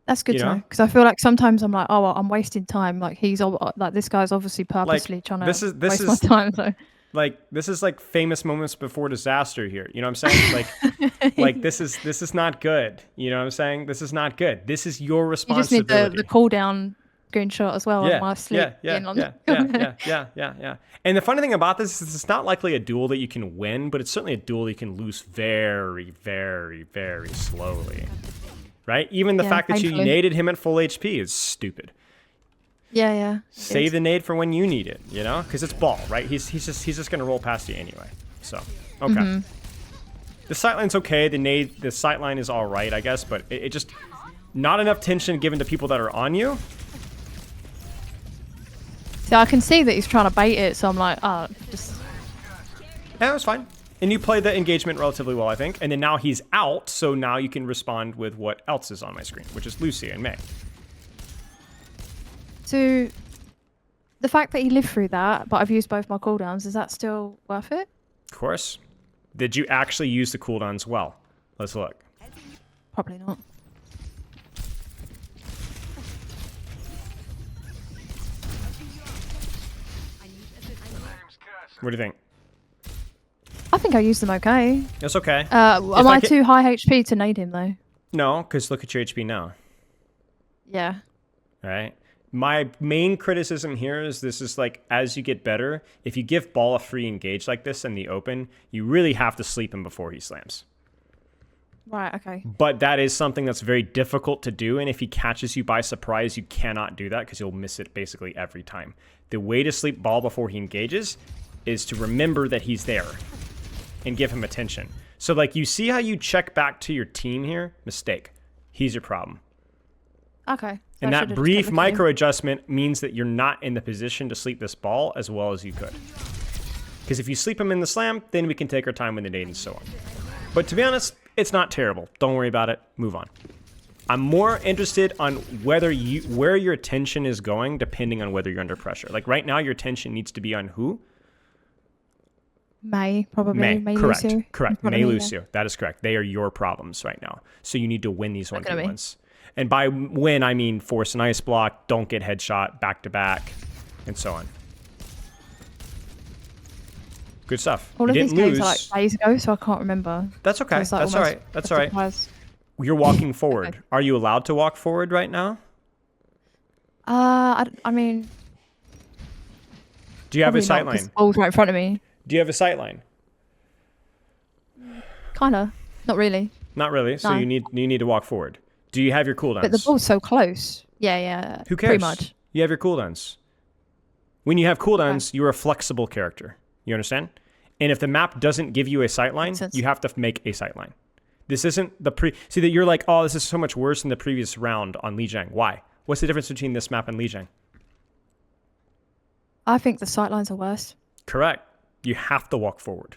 [SPEAKER 2] That's good to know, because I feel like sometimes I'm like, oh, well, I'm wasting time. Like like this guy's obviously purposely trying to waste my time. So.
[SPEAKER 1] Like this is like famous moments before disaster here. You know what I'm saying? Like this is not good. You know what I'm saying? This is not good. This is your responsibility.
[SPEAKER 2] You just need the cooldown screenshot as well on my sleep.
[SPEAKER 1] Yeah. And the funny thing about this is it's not likely a duel that you can win, but it's certainly a duel you can lose very, very, very slowly. Right? Even the fact that you naded him at full HP is stupid.
[SPEAKER 2] Yeah.
[SPEAKER 1] Save the nade for when you need it, you know? Because it's ball, right? He's just gonna roll past you anyway. So, okay. The sightline's okay. The sightline is all right, I guess, but it just not enough tension given to people that are on you.
[SPEAKER 2] So I can see that he's trying to bait it, so I'm like, just.
[SPEAKER 1] Yeah, it was fine. And you played the engagement relatively well, I think. And then now he's out, so now you can respond with what else is on my screen, which is Lucia and May.
[SPEAKER 2] So, the fact that he lived through that, but I've used both my cooldowns, is that still worth it?
[SPEAKER 1] Of course. Did you actually use the cooldowns well? Let's look.
[SPEAKER 2] Probably not.
[SPEAKER 1] What do you think?
[SPEAKER 2] I think I used them okay.
[SPEAKER 1] It's okay.
[SPEAKER 2] Am I too high HP to nade him, though?
[SPEAKER 1] No, because look at your HP now.
[SPEAKER 2] Yeah.
[SPEAKER 1] All right. My main criticism here is this is like, as you get better, if you give ball a free engage like this in the open, you really have to sleep him before he slams.
[SPEAKER 2] Right, okay.
[SPEAKER 1] But that is something that's very difficult to do, and if he catches you by surprise, you cannot do that because you'll miss it basically every time. The way to sleep ball before he engages is to remember that he's there and give him attention. So like, you see how you check back to your team here? Mistake. He's your problem.
[SPEAKER 2] Okay.
[SPEAKER 1] And that brief micro adjustment means that you're not in the position to sleep this ball as well as you could. Because if you sleep him in the slam, then we can take our time with the nade and so on. But to be honest, it's not terrible. Don't worry about it. Move on. I'm more interested on where your attention is going depending on whether you're under pressure. Like right now, your attention needs to be on who?
[SPEAKER 2] May, probably. May
[SPEAKER 1] correct.
[SPEAKER 2] Lucio.
[SPEAKER 1] Correct. May Lucio. That is correct. They are your problems right now. So you need to win these 1v1s. And by win, I mean force an ice block, don't get headshot, back to back, and so on. Good stuff.
[SPEAKER 2] All of these games are like days ago, so I can't remember.
[SPEAKER 1] That's okay. That's all right. That's all right. You're walking forward. Okay. Are you allowed to walk forward right now?
[SPEAKER 2] I mean...
[SPEAKER 1] Do you have a sight line?
[SPEAKER 2] The ball's right in front of me.
[SPEAKER 1] Do you have a sight line?
[SPEAKER 2] Kinda. Not really.
[SPEAKER 1] Not really. So you need to walk forward. Do you have your cooldowns?
[SPEAKER 2] But the ball's so close. Yeah.
[SPEAKER 1] Who cares?
[SPEAKER 2] Pretty much.
[SPEAKER 1] You have your cooldowns. When you have cooldowns, you're a flexible character. You understand? And if the map doesn't give you a sightline, you have to make a sightline. This isn't the See that you're like, oh, this is so much worse than the previous round on Lijiang. Why? What's the difference between this map and Lijiang?
[SPEAKER 2] I think the sightlines are worse.
[SPEAKER 1] Correct. You have to walk forward.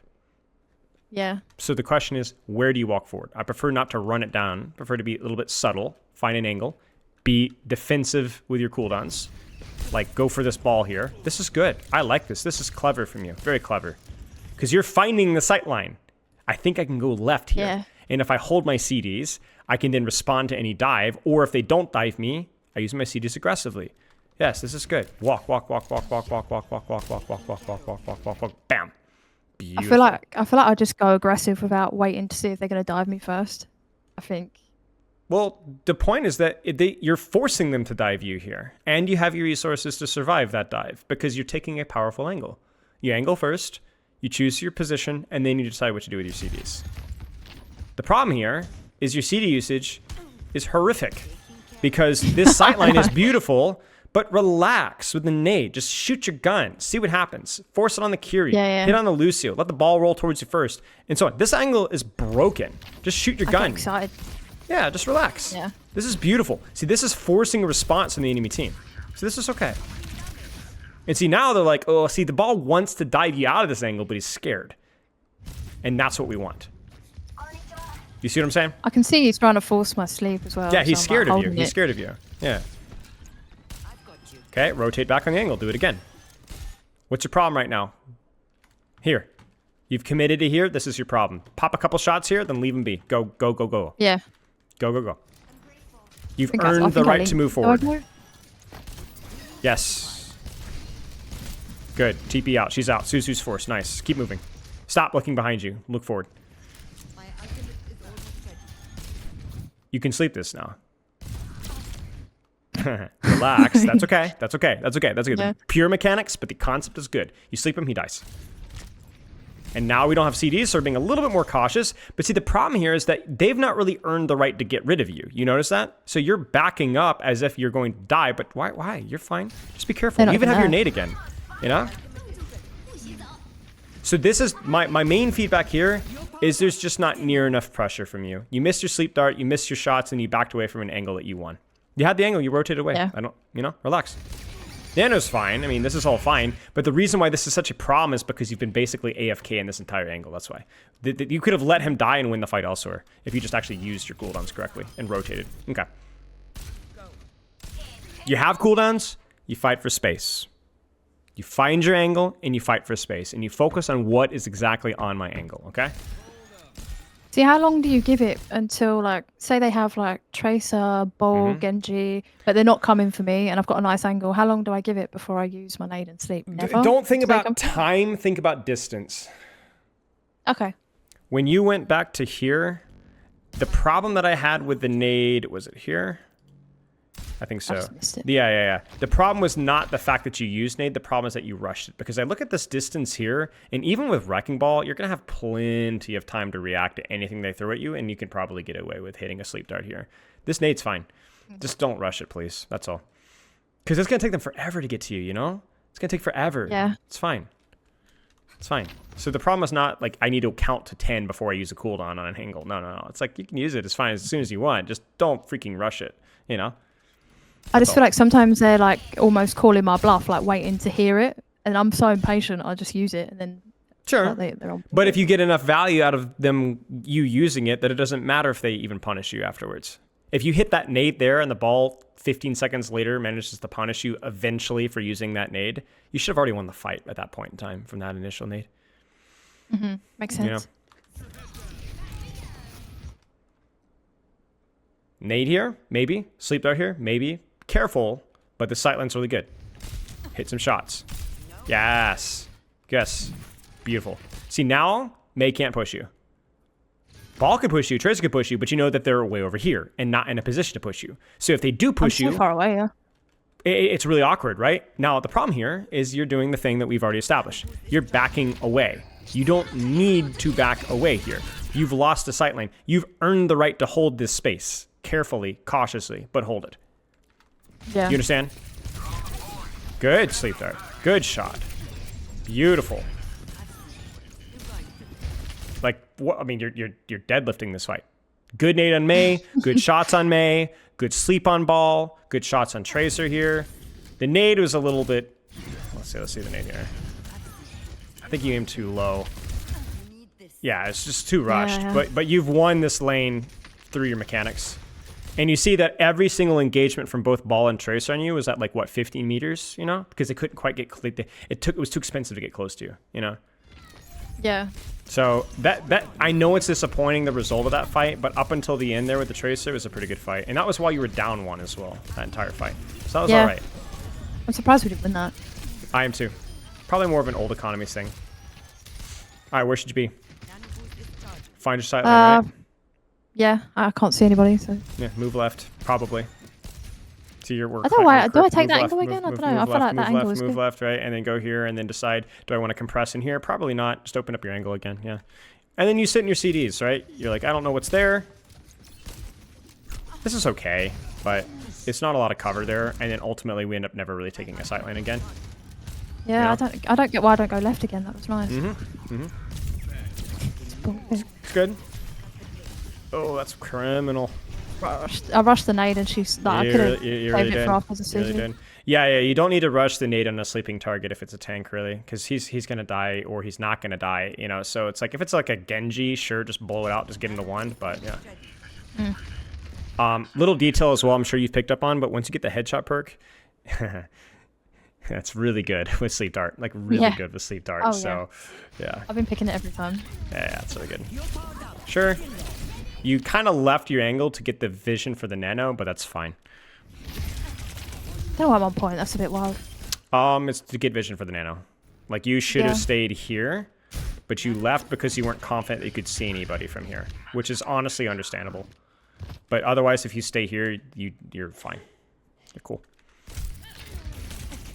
[SPEAKER 2] Yeah.
[SPEAKER 1] So the question is, where do you walk forward? I prefer not to run it down. I prefer to be a little bit subtle, find an angle, be defensive with your cooldowns, like go for this ball here. This is good. I like this. This is clever from you. Very clever. Because you're finding the sight line. I think I can go left here.
[SPEAKER 2] Yeah.
[SPEAKER 1] And if I hold my CDs, I can then respond to any dive. Or if they don't dive me, I use my CDs aggressively. Yes, this is good. Walk, walk, walk, walk, walk, walk, walk, walk, walk, walk, walk, walk, walk, walk, walk, walk, walk. Bam. Beautiful.
[SPEAKER 2] I feel like I just go aggressive without waiting to see if they're gonna dive me first. I think.
[SPEAKER 1] Well, the point is that you're forcing them to dive you here, and you have your resources to survive that dive because you're taking a powerful angle. You angle first, you choose your position, and then you decide what to do with your CDs. The problem here is your CD usage is horrific because this sightline is beautiful, but relax with the nade. Just shoot your gun. See what happens. Force it on the Curie.
[SPEAKER 2] Yeah.
[SPEAKER 1] Hit on the Lucio. Let the ball roll towards you first, and so on. This angle is broken. Just shoot your
[SPEAKER 2] I
[SPEAKER 1] gun.
[SPEAKER 2] get excited.
[SPEAKER 1] Yeah, just relax.
[SPEAKER 2] Yeah.
[SPEAKER 1] This is beautiful. See, this is forcing a response from the enemy team. So this is okay. And see, now they're like, oh, see, the ball wants to dive you out of this angle, but he's scared. And that's what we want. You see what I'm saying?
[SPEAKER 2] I can see he's trying to force my sleep as well.
[SPEAKER 1] Yeah, he's
[SPEAKER 2] so I'm,
[SPEAKER 1] scared
[SPEAKER 2] like,
[SPEAKER 1] of you.
[SPEAKER 2] holding
[SPEAKER 1] He's
[SPEAKER 2] it.
[SPEAKER 1] scared of you. Yeah. Okay, rotate back on the angle. Do it again. What's your problem right now? Here. You've committed to here. This is your problem. Pop a couple shots here, then leave them be. Go, go, go, go.
[SPEAKER 2] Yeah.
[SPEAKER 1] Go, go, go. You've
[SPEAKER 2] I
[SPEAKER 1] earned the
[SPEAKER 2] think I
[SPEAKER 1] right to
[SPEAKER 2] linked.
[SPEAKER 1] move
[SPEAKER 2] Do I
[SPEAKER 1] forward.
[SPEAKER 2] go?
[SPEAKER 1] Yes. Good. TP out. She's out. Suzu's force. Nice. Keep moving. Stop looking behind you. Look forward. You can sleep this now. Relax. That's okay. That's okay. That's okay. That's good.
[SPEAKER 2] Yeah.
[SPEAKER 1] Pure mechanics, but the concept is good. You sleep him, he dies. And now we don't have CDs, so we're being a little bit more cautious. But see, the problem here is that they've not really earned the right to get rid of you. You notice that? So you're backing up as if you're going to die, but why? Why? You're fine. Just be careful.
[SPEAKER 2] They're
[SPEAKER 1] You
[SPEAKER 2] not
[SPEAKER 1] even have
[SPEAKER 2] gonna
[SPEAKER 1] your
[SPEAKER 2] die.
[SPEAKER 1] nade again. You know? So this is my main feedback here is there's just not near enough pressure from you. You missed your sleep dart, you missed your shots, and you backed away from an angle that you won. You had the angle, you rotated away.
[SPEAKER 2] Yeah.
[SPEAKER 1] Relax. Nano's fine. I mean, this is all fine. But the reason why this is such a problem is because you've been basically AFK in this entire angle. That's why. You could have let him die and win the fight elsewhere if you just actually used your cooldowns correctly and rotated. Okay. You have cooldowns, you fight for space. You find your angle and you fight for space. And you focus on what is exactly on my angle, okay?
[SPEAKER 2] See, how long do you give it until, like, say they have, like, Tracer, Bull, Genji, but they're not coming for me and I've got a nice angle. How long do I give it before I use my nade and sleep? Never?
[SPEAKER 1] Don't think
[SPEAKER 2] Do they
[SPEAKER 1] about
[SPEAKER 2] come-
[SPEAKER 1] time, think about distance.
[SPEAKER 2] Okay.
[SPEAKER 1] When you went back to here, the problem that I had with the nade, was it here? I think so.
[SPEAKER 2] just missed it.
[SPEAKER 1] Yeah. The problem was not the fact that you used nade. The problem is that you rushed it. Because I look at this distance here, and even with Wrecking Ball, you're going to have plenty of time to react to anything they throw at you, and you can probably get away with hitting a sleep dart here. This nade's fine. Just don't rush it, please. That's all. Because it's going to take them forever to get to you, you know? It's going to take forever.
[SPEAKER 2] Yeah.
[SPEAKER 1] It's fine. It's fine. So the problem is not like I need to count to 10 before I use a cooldown on an angle. No. It's like you can use it as fine as soon as you want. Just don't freaking rush it, you know?
[SPEAKER 2] I just feel like sometimes they're, like, almost calling my bluff, like, waiting to hear it. And I'm so impatient, I just use it and then...
[SPEAKER 1] Sure.
[SPEAKER 2] like, they're on.
[SPEAKER 1] But if you get enough value out of you using it, that it doesn't matter if they even punish you afterwards. If you hit that nade there and the ball 15 seconds later manages to punish you eventually for using that nade, you should have already won the fight at that point in time from that initial nade.
[SPEAKER 2] Makes sense.
[SPEAKER 1] You know? Nade here, maybe. Sleep dart here, maybe. Careful, but the sightline's really good. Hit some shots. Yes. Yes. Beautiful. See, now, Mei can't push you. Ball could push you, Tracer could push you, but you know that they're way over here and not in a position to push you. So if they do push
[SPEAKER 2] I'm
[SPEAKER 1] you,
[SPEAKER 2] so far away, yeah.
[SPEAKER 1] it's really awkward, right? Now, the problem here is you're doing the thing that we've already established. You're backing away. You don't need to back away here. You've lost the sight lane. You've earned the right to hold this space. Carefully, cautiously, but hold it.
[SPEAKER 2] Yeah.
[SPEAKER 1] You understand? Good sleep dart. Good shot. Beautiful. Like, what? I mean, you're deadlifting this fight. Good nade on Mei. Good shots on Mei. Good sleep on Ball. Good shots on Tracer here. The nade was a little bit... Let's see the nade here. I think you aimed too low. Yeah, it's just too rushed.
[SPEAKER 2] Yeah.
[SPEAKER 1] But you've won this lane through your mechanics. And you see that every single engagement from both ball and tracer on you was at like what 15 meters, you know, because they couldn't quite get it was too expensive to get close to you, you know.
[SPEAKER 2] Yeah.
[SPEAKER 1] So that I know it's disappointing, the result of that fight, but up until the end there with the tracer, it was a pretty good fight, and that was while you were down 1 as well, that entire fight. So that was all right.
[SPEAKER 2] I'm surprised we didn't win that.
[SPEAKER 1] I am too. Probably more of an old economies thing. All right, where should you be? Find your sight line, right?
[SPEAKER 2] Yeah, I can't see anybody, so.
[SPEAKER 1] Yeah, move left, probably. So you're
[SPEAKER 2] I don't know why. Do I take that angle again? I don't know. I feel like that angle is good.
[SPEAKER 1] Move left, right, and then go here, and then decide, do I want to compress in here? Probably not. Just open up your angle again, yeah. And then you sit in your CDs, right? You're like, I don't know what's there. This is okay, but it's not a lot of cover there, and then ultimately we end up never really taking a sight line again.
[SPEAKER 2] Yeah, you know? I don't get why I don't go left again. That was nice.
[SPEAKER 1] It's good. Oh, that's criminal.
[SPEAKER 2] I rushed the nade and she's like, I could have saved it for after the season.
[SPEAKER 1] Really yeah, you don't need to rush the nade on a sleeping target if it's a tank, really, because he's gonna die or he's not gonna die, you know. So it's like if it's like a Genji, sure, just blow it out, just get into 1. But yeah. Little detail as well, I'm sure you've picked up on, but once you get the headshot perk, that's really good with sleep dart, like really good with sleep dart.
[SPEAKER 2] Oh,
[SPEAKER 1] so yeah,
[SPEAKER 2] I've been picking it every time.
[SPEAKER 1] Yeah, it's really good. Sure. You kind of left your angle to get the vision for the nano, but that's fine.
[SPEAKER 2] I don't know why I'm on point. That's a bit wild.
[SPEAKER 1] It's to get vision for the nano. Like, you should have stayed here, but you left because you weren't confident that you could see anybody from here, which is honestly understandable. But otherwise, if you stay here, you're fine. You're cool.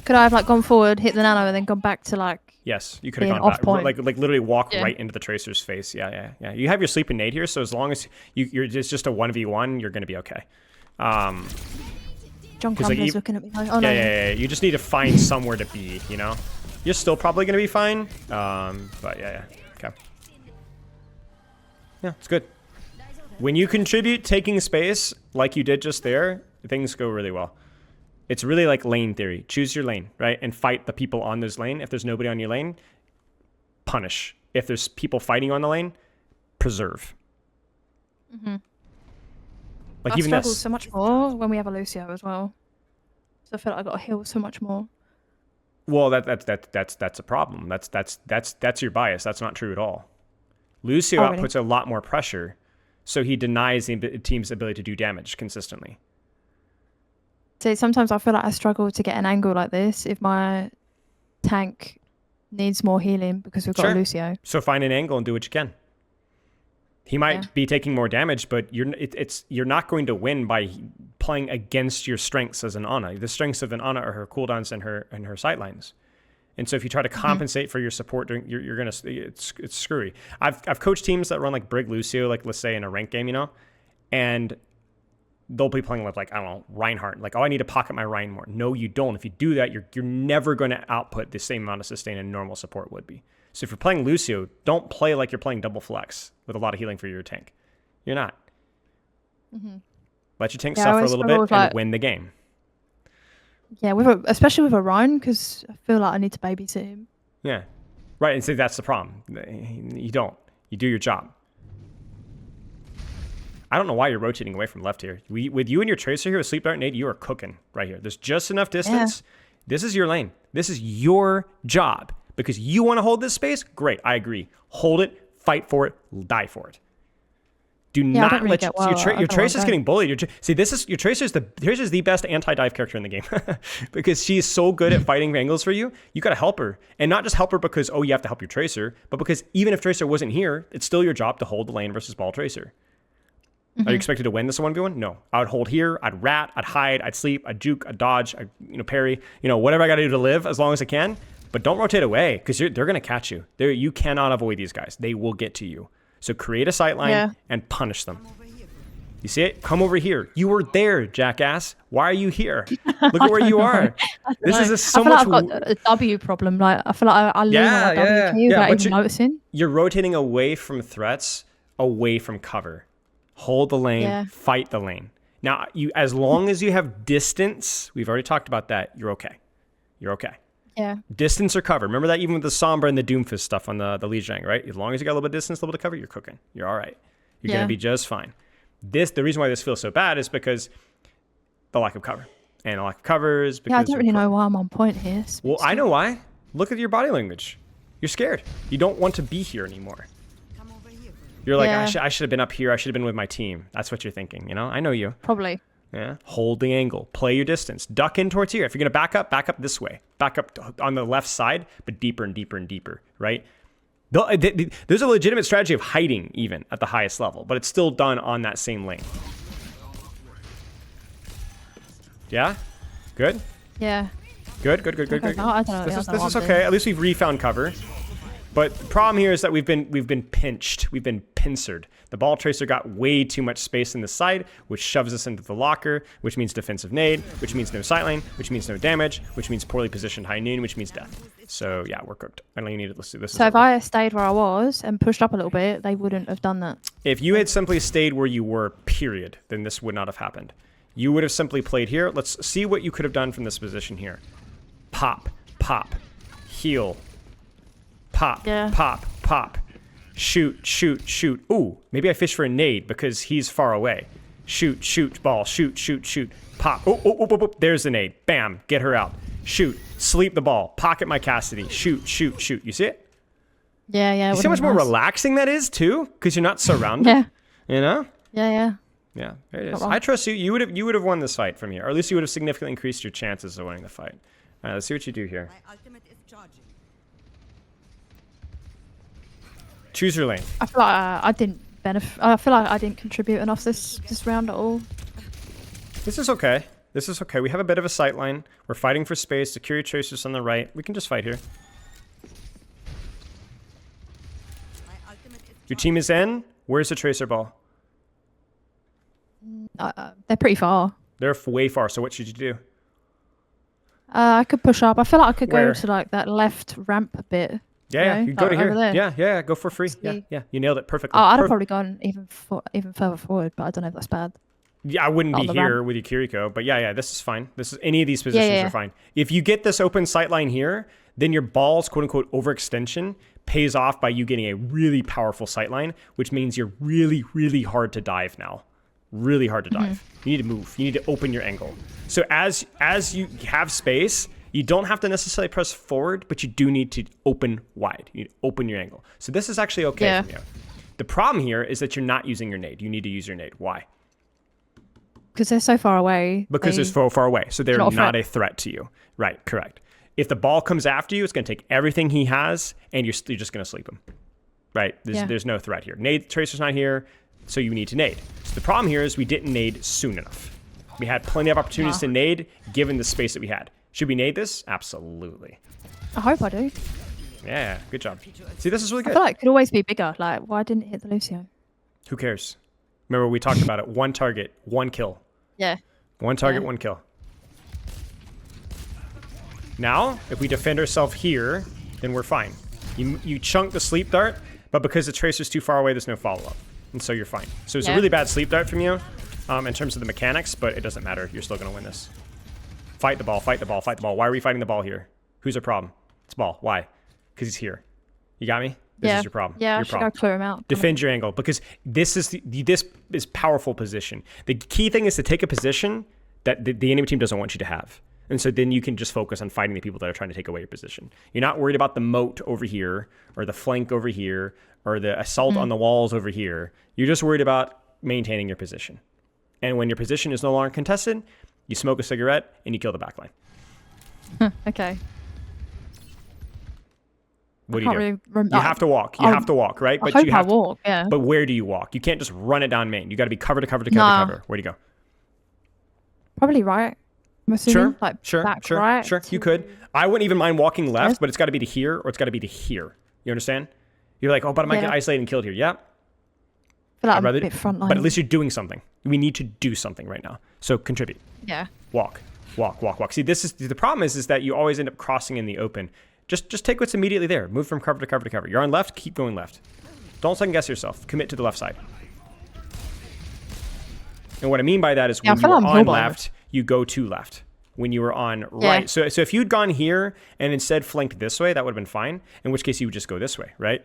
[SPEAKER 2] Could I have like gone forward, hit the nano, and then gone back to like?
[SPEAKER 1] Yes, you could have gone back. Like literally walk right into the tracer's face. Yeah. You have your sleeping nade here, so as long as it's just a 1v1, you're gonna be okay.
[SPEAKER 2] John Crumbler's looking at me. Like, oh,
[SPEAKER 1] yeah. You just need to find somewhere to be. You know, you're still probably gonna be fine. But yeah. Okay. Yeah, it's good. When you contribute taking space like you did just there, things go really well. It's really like lane theory. Choose your lane, right? And fight the people on this lane. If there's nobody on your lane, punish. If there's people fighting on the lane, preserve. Like
[SPEAKER 2] I
[SPEAKER 1] even
[SPEAKER 2] struggle so much more when we have a Lucio as well. So I feel like I got to heal so much more.
[SPEAKER 1] Well, that's a problem. That's your bias. That's not true at all. Lucio outputs a lot more pressure, so he denies the team's ability to do damage consistently.
[SPEAKER 2] So sometimes I feel like I struggle to get an angle like this if my tank needs more healing because we've got a Lucio.
[SPEAKER 1] So find an angle and do what you can. He might be taking more damage, but you're not going to win by playing against your strengths as an Ana. The strengths of an Ana are her cooldowns and her sightlines. And so if you try to compensate for your support, you're gonna it's screwy. I've coached teams that run like Brig Lucio, like let's say in a ranked game, you know, and they'll be playing with like, I don't know, Reinhardt. Like, oh, I need to pocket my Rein more. No, you don't. If you do that, you're never going to output the same amount of sustain a normal support would be. So if you're playing Lucio, don't play like you're playing double flex with a lot of healing for your tank. You're not. Let your tank suffer a little bit and win the game.
[SPEAKER 2] Yeah, especially with a Rein, because I feel like I need to babysit him.
[SPEAKER 1] Yeah, right. And so that's the problem. You don't. You do your job. I don't know why you're rotating away from left here. With you and your tracer here with Sleep Dart Nade, you are cooking right here. There's just enough distance. Yeah. This is your lane. This is your job. Because you want to hold this space? Great, I agree. Hold it, fight for it, die for it. Do not let your tracer's getting bullied. Your tracer's the best anti-dive character in the game. Because she's so good at fighting angles for you. You got to help her. And not just help her because, you have to help your tracer, but because even if tracer wasn't here, it's still your job to hold the lane versus ball tracer. Are you expected to win this 1v1? No. I would hold here. I'd rat. I'd hide. I'd sleep. I'd juke. I'd dodge. I'd parry. Whatever I got to do to live as long as I can. But don't rotate away because they're going to catch you. You cannot avoid these guys. They will get to you. So create a sightline and punish them. You see it? Come over here. You were there, jackass. Why are you here? Look at where you are. This is so much.
[SPEAKER 2] I've got a W problem. Like I feel like I lose my W key without even noticing.
[SPEAKER 1] You're rotating away from threats, away from cover. Hold the lane, fight the lane. Now, as long as you have distance, we've already talked about that, you're okay. You're okay.
[SPEAKER 2] Yeah.
[SPEAKER 1] Distance or cover. Remember that even with the Sombra and the Doomfist stuff on the Lijiang, right? As long as you got a little bit of distance, a little bit of cover, you're cooking. You're all right. You're going to be just fine. The reason why this feels so bad is because the lack of cover. And the lack of cover is because...
[SPEAKER 2] Yeah, I don't really know why I'm on point here.
[SPEAKER 1] Well, I know why. Look at your body language. You're scared. You don't want to be here anymore. You're like, I should have been up here. I should have been with my team. That's what you're thinking, you know? I know you.
[SPEAKER 2] Probably.
[SPEAKER 1] Yeah. Hold the angle. Play your distance. Duck in towards here. If you're going to back up this way. Back up on the left side, but deeper and deeper and deeper, right? There's a legitimate strategy of hiding even at the highest level, but it's still done on that same lane. Yeah? Good?
[SPEAKER 2] Yeah.
[SPEAKER 1] Good.
[SPEAKER 2] I don't know.
[SPEAKER 1] This is okay. At least we've refound cover. But the problem here is that we've been pinched. We've been pincered. The ball tracer got way too much space in the side, which shoves us into the locker, which means defensive nade, which means no sightlane, which means no damage, which means poorly positioned high noon, which means death. So yeah, we're cooked. I don't even need it. Let's do this.
[SPEAKER 2] So if I stayed where I was and pushed up a little bit, they wouldn't have done that.
[SPEAKER 1] If you had simply stayed where you were, period, then this would not have happened. You would have simply played here. Let's see what you could have done from this position here. Pop, pop, heal. Pop, pop, pop. Shoot, shoot, shoot. Ooh, maybe I fish for a nade because he's far away. Shoot, shoot, ball. Shoot, shoot, shoot. Pop. Oh. There's the nade. Bam. Get her out. Shoot. Sleep the ball. Pocket my Cassidy. Shoot, shoot, shoot. You see it?
[SPEAKER 2] Yeah.
[SPEAKER 1] You see how much more relaxing that is too? Because you're not surrounded.
[SPEAKER 2] Yeah.
[SPEAKER 1] You know?
[SPEAKER 2] Yeah.
[SPEAKER 1] Yeah, there it is. I trust you. You would have won this fight from here. Or at least you would have significantly increased your chances of winning the fight. All right, let's see what you do here. Choose your lane.
[SPEAKER 2] I feel like I didn't benefit. I feel like I didn't contribute enough this round at all.
[SPEAKER 1] This is okay. This is okay. We have a bit of a sight line. We're fighting for space. Security tracers on the right. We can just fight here. Your team is in. Where's the tracer ball?
[SPEAKER 2] They're pretty far.
[SPEAKER 1] They're way far. So what should you do?
[SPEAKER 2] I could push up. I feel like I could
[SPEAKER 1] Where?
[SPEAKER 2] go to like that left ramp bit.
[SPEAKER 1] Yeah, you go to here.
[SPEAKER 2] There.
[SPEAKER 1] Yeah, go for free. Yeah, you nailed it perfectly.
[SPEAKER 2] Oh, I'd have probably gone even further forward, but I don't know if that's bad.
[SPEAKER 1] Yeah, I wouldn't be here with your Kiriko, but yeah, this is fine. This is any of these positions are fine. If you get this open sight line here, then your ball's quote unquote overextension pays off by you getting a really powerful sight line, which means you're really, really hard to dive now. Really hard to dive. You need to move. You need to open your angle. So as you have space, you don't have to necessarily press forward, but you do need to open wide. You need to open your angle. So this is actually okay from you. The problem here is that you're not using your nade. You need to use your nade. Why?
[SPEAKER 2] Because they're so far away.
[SPEAKER 1] Because they're so far away. So they're not a threat to you. Right, correct. If the ball comes after you, it's going to take everything he has, and you're just going to sleep him. Right? There's no threat here. Nade tracer's not here, so you need to nade. So the problem here is we didn't nade soon enough. We had plenty of opportunities to nade, given the space that we had. Should we nade this? Absolutely.
[SPEAKER 2] I hope I do.
[SPEAKER 1] Yeah, good job. See, this is really good.
[SPEAKER 2] I feel like it could always be bigger. Like, why didn't it hit the Lucio?
[SPEAKER 1] Who cares? Remember, we talked about it. One target, one kill.
[SPEAKER 2] Yeah.
[SPEAKER 1] One target, one kill. Now, if we defend ourselves here, then we're fine. You chunk the sleep dart, but because the tracer's too far away, there's no follow-up. And so you're fine. So it's a really bad sleep dart from you in terms of the mechanics, but it doesn't matter. You're still going to win this. Fight the ball, fight the ball, fight the ball. Why are we fighting the ball here? Who's our problem? It's ball. Why? Because he's here. You got me? This is your problem.
[SPEAKER 2] Yeah,
[SPEAKER 1] your
[SPEAKER 2] I should go clear him out.
[SPEAKER 1] Defend your angle, because this is powerful position. The key thing is to take a position that the enemy team doesn't want you to have. And so then you can just focus on fighting the people that are trying to take away your position. You're not worried about the moat over here, or the flank over here, or the assault on the walls over here. You're just worried about maintaining your position. And when your position is no longer contested, you smoke a cigarette and you kill the backline.
[SPEAKER 2] Okay.
[SPEAKER 1] What do you do? You have to walk. You have to walk, right?
[SPEAKER 2] But you have to walk. Yeah.
[SPEAKER 1] But where do you walk? You can't just run it down main. You got to be cover to cover to cover to cover. Where do you go?
[SPEAKER 2] Probably right. I'm assuming.
[SPEAKER 1] Sure. You could. I wouldn't even mind walking left, but it's got to be to here or it's got to be to here. You understand? You're like, oh, but I might get isolated and killed here. Yeah.
[SPEAKER 2] I feel like I'm a bit front line.
[SPEAKER 1] But at least you're doing something. We need to do something right now. So contribute.
[SPEAKER 2] Yeah.
[SPEAKER 1] Walk. See, this is the problem is that you always end up crossing in the open. Just take what's immediately there. Move from cover to cover to cover. You're on left, keep going left. Don't second guess yourself. Commit to the left side. And what I mean by that is when you were on left, you go to left. When you were on right. So if you'd gone here and instead flanked this way, that would have been fine. In which case you would just go this way, right?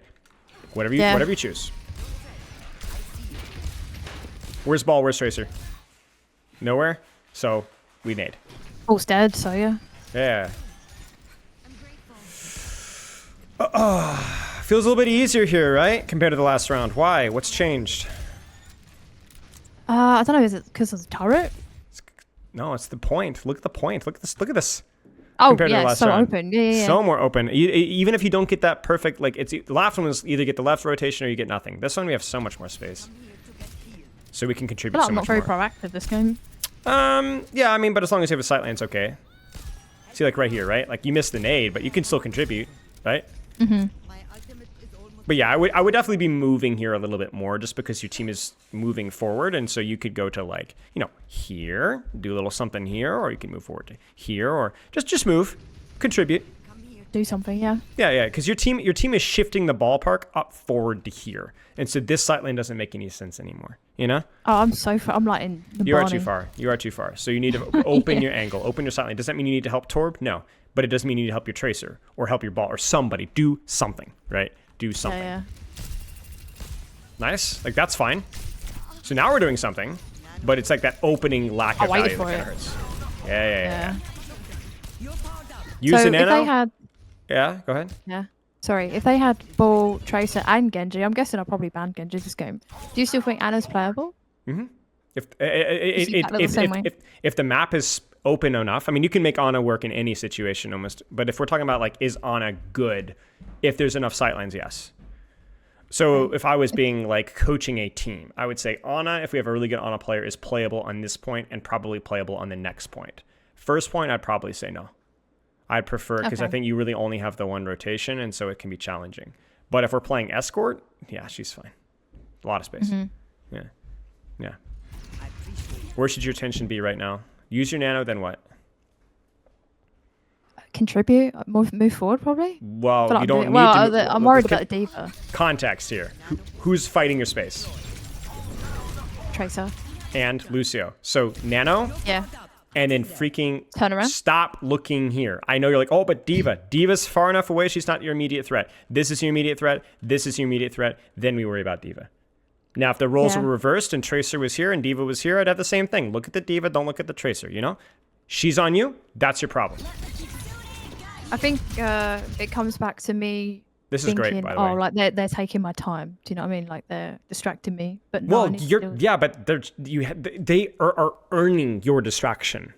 [SPEAKER 1] Whatever you choose. Where's ball? Where's Tracer? Nowhere. So we nade.
[SPEAKER 2] All's dead, so yeah.
[SPEAKER 1] Yeah. Feels a little bit easier here, right? Compared to the last round. Why? What's changed?
[SPEAKER 2] I don't know. Is it because of the turret?
[SPEAKER 1] No, it's the point. Look at the point. Look at this. Look at this.
[SPEAKER 2] Oh,
[SPEAKER 1] compared to the
[SPEAKER 2] yeah,
[SPEAKER 1] last
[SPEAKER 2] so
[SPEAKER 1] round.
[SPEAKER 2] open. Yeah.
[SPEAKER 1] So more open. Even if you don't get that perfect, like the last one was either get the left rotation or you get nothing. This one we have so much more space, so we can contribute so
[SPEAKER 2] I'm
[SPEAKER 1] much
[SPEAKER 2] not very
[SPEAKER 1] more.
[SPEAKER 2] proactive this game.
[SPEAKER 1] Yeah, I mean, but as long as you have a sight line, it's okay. See, like right here, right? Like you missed the nade, but you can still contribute, right?
[SPEAKER 2] Mm-hmm.
[SPEAKER 1] But yeah, I would definitely be moving here a little bit more just because your team is moving forward. And so you could go to like, you know, here, do a little something here, or you can move forward to here, or just move, contribute.
[SPEAKER 2] Do something, yeah.
[SPEAKER 1] Yeah, because your team is shifting the ballpark up forward to here. And so this sight line doesn't make any sense anymore, you know?
[SPEAKER 2] Oh, I'm so far. I'm like in the
[SPEAKER 1] You are
[SPEAKER 2] Barney.
[SPEAKER 1] too far. You are too far. So you need to open your angle, open your sight line. Does that mean you need to help Torb? No. But it does mean you need to help your Tracer or help your ball or somebody. Do something, right? Do something.
[SPEAKER 2] Yeah.
[SPEAKER 1] Nice. Like, that's fine. So now we're doing something, but it's like that opening lack of value that kind of hurts. Yeah. Use
[SPEAKER 2] So
[SPEAKER 1] the nano.
[SPEAKER 2] if they had,
[SPEAKER 1] Yeah, go ahead.
[SPEAKER 2] yeah. Sorry, if they had Ball, Tracer, and Genji, I'm guessing I'll probably ban Genji this game. Do you still think Anna's playable?
[SPEAKER 1] Mm-hmm.
[SPEAKER 2] Same way?
[SPEAKER 1] If the map is open enough, I mean, you can make Ana work in any situation almost. But if we're talking about like, is Ana good? If there's enough sightlines, yes. So if I was being like coaching a team, I would say Ana, if we have a really good Ana player, is playable on this point and probably playable on the next point. First point, I'd probably say no. I'd prefer, because I think you really only have the one rotation, and so it can be challenging. But if we're playing escort, yeah, she's fine. A lot of space.
[SPEAKER 2] Mm-hmm.
[SPEAKER 1] Yeah. Where should your attention be right now? Use your nano, then what?
[SPEAKER 2] Contribute, move forward probably.
[SPEAKER 1] Well,
[SPEAKER 2] But
[SPEAKER 1] you don't need
[SPEAKER 2] well,
[SPEAKER 1] to.
[SPEAKER 2] I'm worried about the diva.
[SPEAKER 1] Context here. Who's fighting your space?
[SPEAKER 2] Tracer.
[SPEAKER 1] And Lucio. So nano,
[SPEAKER 2] Yeah.
[SPEAKER 1] and then freaking
[SPEAKER 2] Turn around.
[SPEAKER 1] stop looking here. I know you're like, oh, but Diva. Diva's far enough away. She's not your immediate threat. This is your immediate threat. This is your immediate threat. Then we worry about Diva. Now, if the roles were reversed and Tracer was here and Diva was here, I'd have the same thing. Look at the Diva. Don't look at the Tracer, you know? She's on you. That's your problem.
[SPEAKER 2] I think it comes back to me.
[SPEAKER 1] This is
[SPEAKER 2] thinking,
[SPEAKER 1] great, by the way.
[SPEAKER 2] oh, like they're taking my time. Do you know what I mean? Like they're distracting me. But no, I
[SPEAKER 1] Well,
[SPEAKER 2] need to do it.
[SPEAKER 1] yeah, but they are earning your distraction.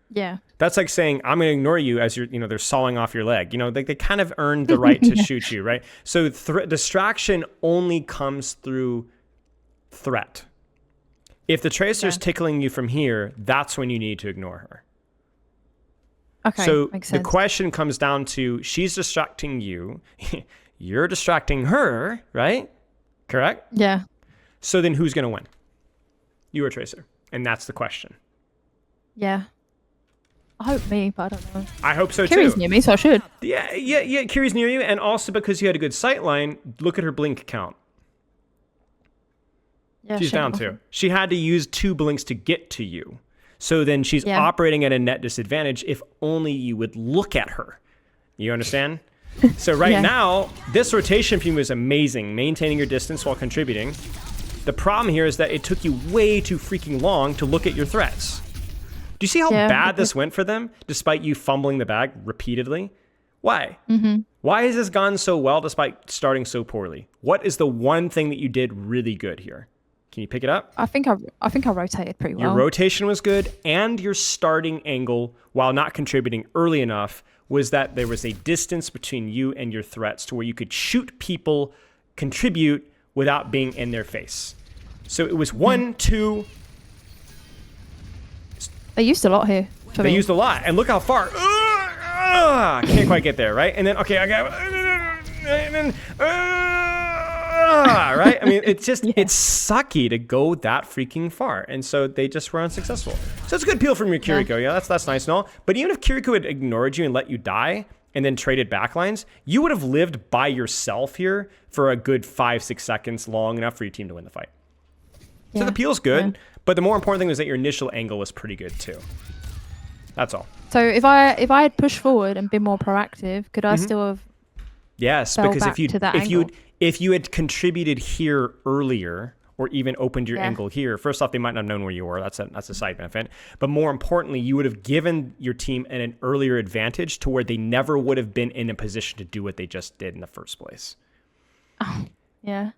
[SPEAKER 2] Yeah.
[SPEAKER 1] That's like saying, I'm going to ignore you as they're sawing off your leg. You know, they kind of earned the right to shoot you, right? So distraction only comes through threat. If the Tracer's tickling you from here, that's when you need to ignore her.
[SPEAKER 2] Okay,
[SPEAKER 1] So
[SPEAKER 2] makes
[SPEAKER 1] the
[SPEAKER 2] sense.
[SPEAKER 1] question comes down to, she's distracting you. You're distracting her, right? Correct?
[SPEAKER 2] Yeah.
[SPEAKER 1] So then who's going to win? You or Tracer? And that's the question.
[SPEAKER 2] Yeah. I hope me, but I don't know.
[SPEAKER 1] I hope so
[SPEAKER 2] Kiri's
[SPEAKER 1] too.
[SPEAKER 2] near me, so I should.
[SPEAKER 1] Yeah. Kiri's near you, and also because you had a good sight line, look at her blink count.
[SPEAKER 2] Yeah,
[SPEAKER 1] She's
[SPEAKER 2] shit,
[SPEAKER 1] down
[SPEAKER 2] nothing.
[SPEAKER 1] 2. She had to use 2 blinks to get to you. So then she's operating at a net disadvantage if only you would look at her. You understand? So right now, this rotation from you is amazing, maintaining your distance while contributing. The problem here is that it took you way too freaking long to look at your threats. Do you see how bad this went for them, despite you fumbling the bag repeatedly? Why? Why has this gone so well despite starting so poorly? What is the one thing that you did really good here? Can you pick it up?
[SPEAKER 2] I think I rotated pretty well.
[SPEAKER 1] Your rotation was good, and your starting angle, while not contributing early enough, was that there was a distance between you and your threats to where you could shoot people, contribute, without being in their face. So it was 1, 2...
[SPEAKER 2] They used a lot here. For
[SPEAKER 1] They
[SPEAKER 2] me.
[SPEAKER 1] used a lot, and look how far. Can't quite get there, right? And then, okay, I got... And then... right? I mean, it's just, it's sucky to go that freaking far. And so they just were unsuccessful. So it's a good peel from your Kiriko. Yeah, that's nice and all. But even if Kiriko had ignored you and let you die and then traded backlines, you would have lived by yourself here for a good 5-6 seconds, long enough for your team to win the fight. So the peel's good, but the more important thing was that your initial angle was pretty good too. That's all.
[SPEAKER 2] So if I had pushed forward and been more proactive, could I still have?
[SPEAKER 1] Yes,
[SPEAKER 2] fell
[SPEAKER 1] because
[SPEAKER 2] back to that angle?
[SPEAKER 1] if you had contributed here earlier or even opened your angle here. First off, they might not have known where you were. That's a side benefit. But more importantly, you would have given your team an earlier advantage to where they never would have been in a position to do what they just did in the first place.
[SPEAKER 2] Oh, yeah.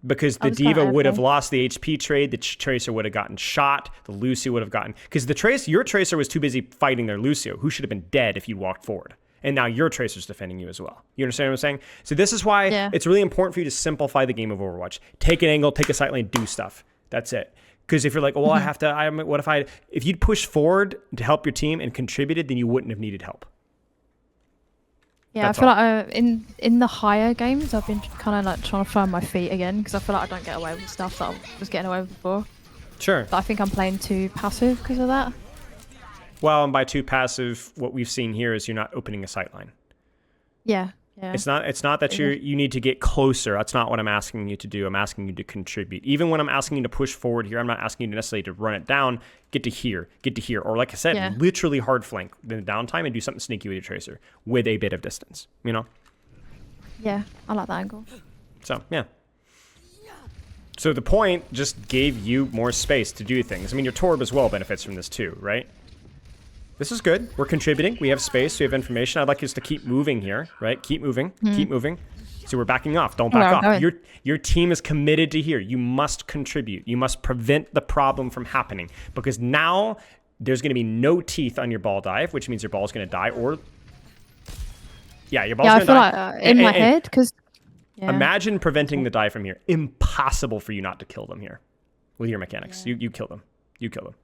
[SPEAKER 1] Because the D.Va would have lost the HP trade, the Tracer would have gotten shot, the Lucio would have gotten... Because your Tracer was too busy fighting their Lucio, who should have been dead if you walked forward. And now your Tracer's defending you as well. You understand what I'm saying? So this is why it's really important for you to simplify the game of Overwatch. Take an angle, take a sight lane, do stuff. That's it. Because if you're like, well, I have to... If you'd pushed forward to help your team and contributed, then you wouldn't have needed help.
[SPEAKER 2] Yeah, I feel like in the higher games, I've been kind of like trying to find my feet again because I feel like I don't get away with stuff that I was getting away with before.
[SPEAKER 1] Sure.
[SPEAKER 2] But I think I'm playing too passive because of that.
[SPEAKER 1] Well, and by too passive, what we've seen here is you're not opening a sight line.
[SPEAKER 2] Yeah.
[SPEAKER 1] It's not that you need to get closer. That's not what I'm asking you to do. I'm asking you to contribute. Even when I'm asking you to push forward here, I'm not asking you to necessarily to run it down, get to here. Or like I said, literally hard flank in the downtime and do something sneaky with your Tracer with a bit of distance, you know?
[SPEAKER 2] Yeah, I like that angle.
[SPEAKER 1] So, yeah. So the point just gave you more space to do things. I mean, your Torb as well benefits from this too, right? This is good. We're contributing. We have space. We have information. I'd like us to keep moving here, right? Keep moving. Keep moving. So we're backing off. Don't back off. Your team is committed to here. You must contribute. You must prevent the problem from happening because now there's going to be no teeth on your ball dive, which means your ball is going to die or... Yeah, your ball's going to die.
[SPEAKER 2] I feel like in my head because...
[SPEAKER 1] Imagine preventing the dive from here. Impossible for you not to kill them here with your mechanics. You kill them. You kill them.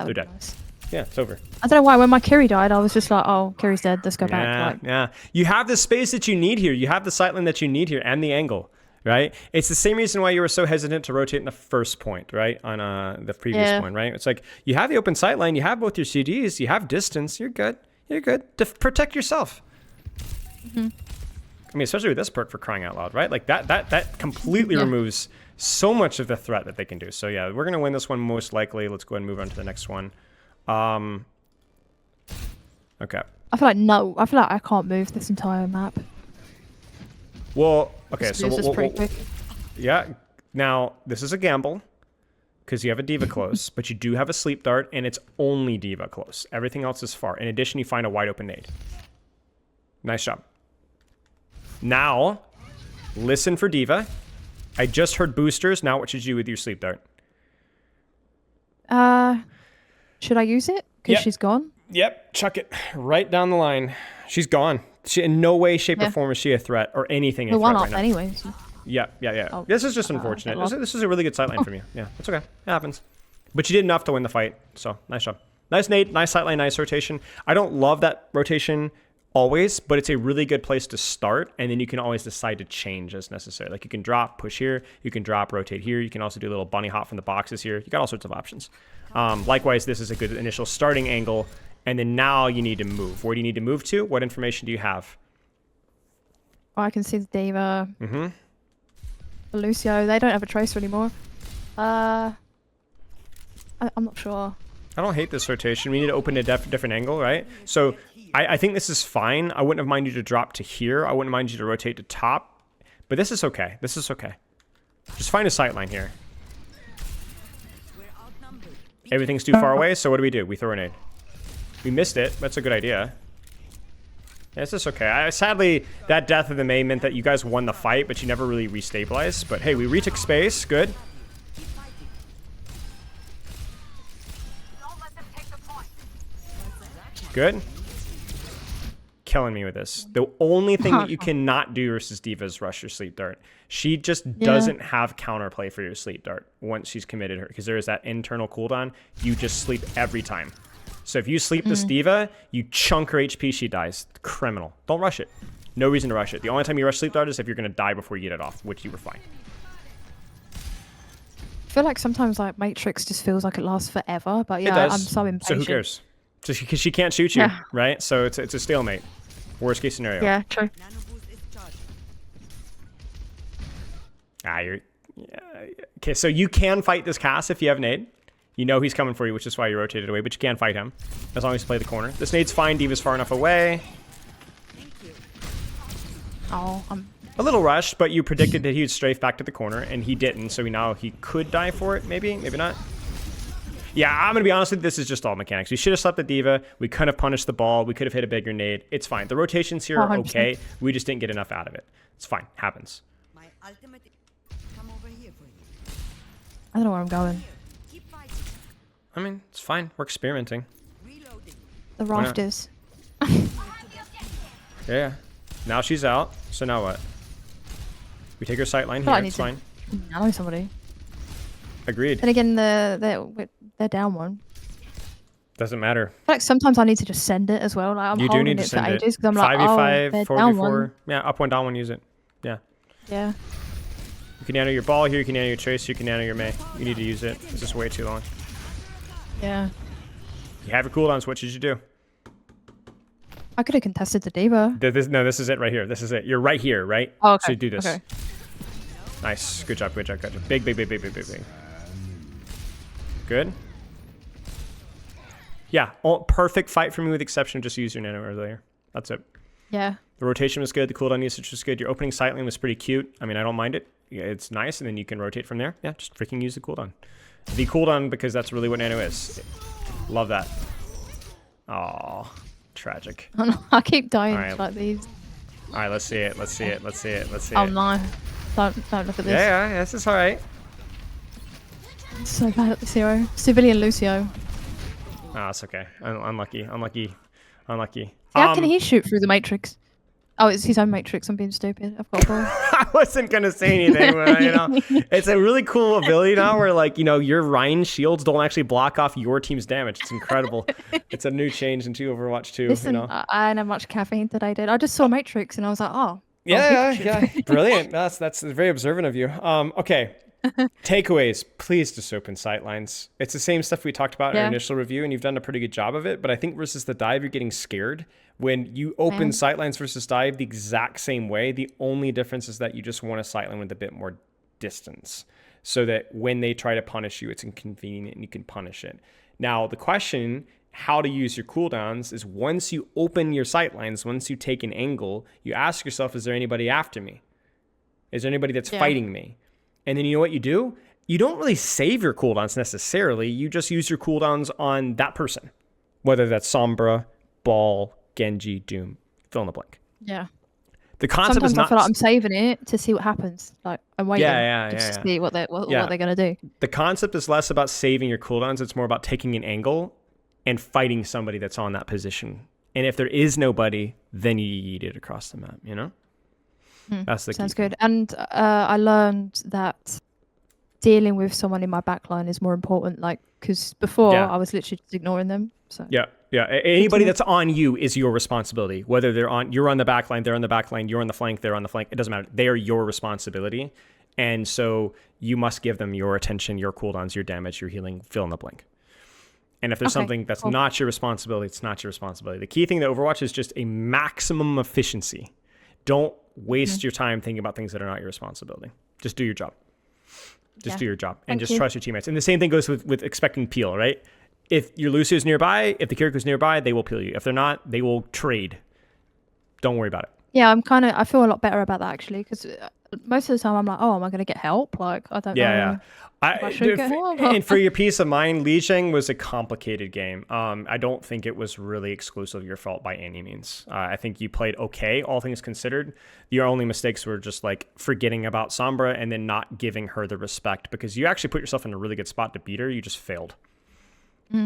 [SPEAKER 1] They're dead.
[SPEAKER 2] Nice.
[SPEAKER 1] Yeah, it's over.
[SPEAKER 2] I don't know why. When my Kiri died, I was just like, oh, Kiri's dead. Let's go back.
[SPEAKER 1] Yeah. You have the space that you need here. You have the sightline that you need here and the angle, right? It's the same reason why you were so hesitant to rotate in the first point, right? On the previous point, right? It's like you have the open sightline. You have both your CDs. You have distance. You're good. You're good. Protect yourself. I mean, especially with this perk for crying out loud, right? Like that completely removes so much of the threat that they can do. So yeah, we're going to win this one most likely. Let's go ahead and move on to the next one. Okay.
[SPEAKER 2] I feel like I can't move this entire map.
[SPEAKER 1] Well, okay, so
[SPEAKER 2] this is pretty quick.
[SPEAKER 1] Yeah. Now, this is a gamble because you have a D.Va close, but you do have a sleep dart, and it's only D.Va close. Everything else is far. In addition, you find a wide open nade. Nice job. Now, listen for D.Va. I just heard boosters. Now, what should you do with your sleep dart?
[SPEAKER 2] Should I use it? Because she's gone?
[SPEAKER 1] Yep, chuck it right down the line. She's gone. She, in no way, shape, or form is she a threat or anything a threat
[SPEAKER 2] one
[SPEAKER 1] right
[SPEAKER 2] off
[SPEAKER 1] now.
[SPEAKER 2] anyways.
[SPEAKER 1] Yeah.
[SPEAKER 2] Oh,
[SPEAKER 1] this is just unfortunate. This is a really good sightline from you. Yeah, it's okay. It happens. But you did enough to win the fight, so nice job. Nice nade, nice sightline, nice rotation. I don't love that rotation always, but it's a really good place to start, and then you can always decide to change as necessary. Like you can drop, push here, you can drop, rotate here, you can also do a little bunny hop from the boxes here. You got all sorts of options. Likewise, this is a good initial starting angle, and then now you need to move. Where do you need to move to? What information do you have?
[SPEAKER 2] Oh, I can see the D.Va. The Lucio, they don't have a Tracer anymore. I'm not sure.
[SPEAKER 1] I don't hate this rotation. We need to open a different angle, right? So I think this is fine. I wouldn't have minded you to drop to here. I wouldn't mind you to rotate to top. But this is okay. This is okay. Just find a sightline here. Everything's too far away, so what do? We throw a nade. We missed it. That's a good idea. Yeah, this is okay. Sadly, that death of the Mei meant that you guys won the fight, but you never really restabilized. But hey, we retook space. Good. Good. Killing me with this. The only thing that you cannot do versus D.Va is rush your sleep dart. She just doesn't have counterplay for your sleep dart once she's committed her, because there is that internal cooldown. You just sleep every time. So if you sleep this D.Va, you chunk her HP, she dies. Criminal. Don't rush it. No reason to rush it. The only time you rush sleep dart is if you're going to die before you get it off, which you were fine.
[SPEAKER 2] I feel like sometimes like Matrix just feels like it lasts forever, but yeah, I'm so impatient.
[SPEAKER 1] So who cares? Because she can't shoot you, right? So it's a stalemate. Worst case scenario.
[SPEAKER 2] Yeah, true.
[SPEAKER 1] Okay, so you can fight this Cass if you have nade. You know he's coming for you, which is why you rotated away, but you can fight him as long as you play the corner. This nade's fine. D.Va's far enough away.
[SPEAKER 2] Oh,
[SPEAKER 1] A little rushed, but you predicted that he would strafe back to the corner, and he didn't, so now he could die for it, maybe not. Yeah, I'm going to be honest with you, this is just all mechanics. We should have slept the Diva. We could have punished the ball. We could have hit a bigger nade. It's fine. The rotations here are
[SPEAKER 2] 100%.
[SPEAKER 1] okay. We just didn't get enough out of it. It's fine. Happens.
[SPEAKER 4] My ultimate come over here for you.
[SPEAKER 2] I don't know where I'm going.
[SPEAKER 4] Keep fighting.
[SPEAKER 1] I mean, it's fine. We're experimenting.
[SPEAKER 4] Reloading.
[SPEAKER 2] The
[SPEAKER 1] Why not?
[SPEAKER 2] rafters.
[SPEAKER 1] Yeah. Now she's out. So now what? We take her sight line
[SPEAKER 2] But I
[SPEAKER 1] here.
[SPEAKER 2] need
[SPEAKER 1] It's
[SPEAKER 2] to-
[SPEAKER 1] fine.
[SPEAKER 2] I know somebody.
[SPEAKER 1] Agreed.
[SPEAKER 2] Then again, they're down one.
[SPEAKER 1] Doesn't matter.
[SPEAKER 2] I feel like sometimes I need to just send it as well. Like I'm
[SPEAKER 1] You do
[SPEAKER 2] holding
[SPEAKER 1] need to
[SPEAKER 2] it for
[SPEAKER 1] send it.
[SPEAKER 2] ages because I'm like, oh,
[SPEAKER 1] 5v5,
[SPEAKER 2] they're down
[SPEAKER 1] 4v4.
[SPEAKER 2] one.
[SPEAKER 1] Yeah, up one, down one, use it. Yeah.
[SPEAKER 2] Yeah.
[SPEAKER 1] You can nano your ball here. You can nano your trace. You can nano your May. You need to use it. It's just way too long.
[SPEAKER 2] Yeah.
[SPEAKER 1] You have your cooldowns. What should you do?
[SPEAKER 2] I could have contested the Diva.
[SPEAKER 1] No, this is it right here. This is it. You're right here, right?
[SPEAKER 2] Oh, okay.
[SPEAKER 1] So you do this.
[SPEAKER 2] Okay.
[SPEAKER 1] Nice. Good job. Good job. Good job. Big, big, big, big, big, big, big. Good. Yeah. Perfect fight for me with the exception of just use your nano earlier. That's it.
[SPEAKER 2] Yeah.
[SPEAKER 1] The rotation was good. The cooldown usage was good. Your opening sight lane was pretty cute. I mean, I don't mind it. Yeah, it's nice. And then you can rotate from there. Yeah, just freaking use the cooldown. The cooldown, because that's really what nano is. Love that. Oh, tragic.
[SPEAKER 2] I keep dying
[SPEAKER 1] Alright.
[SPEAKER 2] like these.
[SPEAKER 1] All right, let's see it. Let's see it. Let's see it. Let's see
[SPEAKER 2] Oh
[SPEAKER 1] it.
[SPEAKER 2] no. Don't look at this.
[SPEAKER 1] Yeah, this is all right.
[SPEAKER 2] I'm so bad at this hero. Civilian Lucio.
[SPEAKER 1] Oh, it's okay. Unlucky.
[SPEAKER 2] How can he shoot through the matrix? Oh, it's his own matrix. I'm being stupid. I've got a ball.
[SPEAKER 1] I wasn't gonna say anything, but it's a really cool ability now where your Rhine shields don't actually block off your team's damage. It's incredible. It's a new change into Overwatch 2.
[SPEAKER 2] Listen, I didn't have much caffeine today, dude. I just saw Matrix and I was like, oh.
[SPEAKER 1] Yeah. Brilliant. That's very observant of you. Okay. Takeaways. Please just open sightlines. It's the same stuff we talked about in our initial review, and you've done a pretty good job of it. But I think versus the dive, you're getting scared. When you open sightlines versus dive the exact same way, the only difference is that you just want a sightline with a bit more distance, so that when they try to punish you, it's inconvenient and you can punish it. Now, the question, how to use your cooldowns, is once you open your sightlines, once you take an angle, you ask yourself, is there anybody after me? Is there anybody that's fighting me? And then you know what you do? You don't really save your cooldowns necessarily. You just use your cooldowns on that person, whether that's Sombra, Ball, Genji, Doom, fill in the blank.
[SPEAKER 2] Yeah.
[SPEAKER 1] The concept
[SPEAKER 2] Sometimes
[SPEAKER 1] is not.
[SPEAKER 2] I feel like I'm saving it to see what happens. Like I'm waiting
[SPEAKER 1] Yeah.
[SPEAKER 2] to see what they're gonna do.
[SPEAKER 1] The concept is less about saving your cooldowns. It's more about taking an angle and fighting somebody that's on that position. And if there is nobody, then you eat it across the map. You know. That's the
[SPEAKER 2] Sounds
[SPEAKER 1] key.
[SPEAKER 2] good. And I learned that dealing with someone in my backline is more important. Like, because before I was literally just ignoring them. So
[SPEAKER 1] Yeah. Anybody that's on you is your responsibility. Whether you're on the back line, they're on the back line, you're on the flank, they're on the flank. It doesn't matter. They are your responsibility. And so you must give them your attention, your cooldowns, your damage, your healing, fill in the blank. And if there's something that's not your responsibility, it's not your responsibility. The key thing that Overwatch is just a maximum efficiency. Don't waste your time thinking about things that are not your responsibility. Just do your job. Just do your job. And just trust your teammates. And the same thing goes with expecting peel, right? If your Lucio's nearby, if the Kiriku's nearby, they will peel you. If they're not, they will trade. Don't worry about it.
[SPEAKER 2] Yeah, I feel a lot better about that actually, because most of the time I'm like, oh, am I going to get help? Like, I don't know.
[SPEAKER 1] Yeah.
[SPEAKER 2] I should get help.
[SPEAKER 1] And for your peace of mind, Lijiang was a complicated game. I don't think it was really exclusively your fault by any means. I think you played okay, all things considered. Your only mistakes were just like forgetting about Sombra and then not giving her the respect, because you actually put yourself in a really good spot to beat her. You just failed.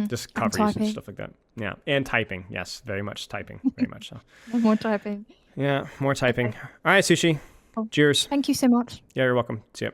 [SPEAKER 1] Just cover usage, stuff like that. Yeah. And typing. Yes, very much typing. Very much so.
[SPEAKER 2] More typing.
[SPEAKER 1] Yeah, more typing. All right, Sushi.
[SPEAKER 2] Oh.
[SPEAKER 1] Cheers.
[SPEAKER 2] Thank you so much.
[SPEAKER 1] Yeah, you're welcome. See ya.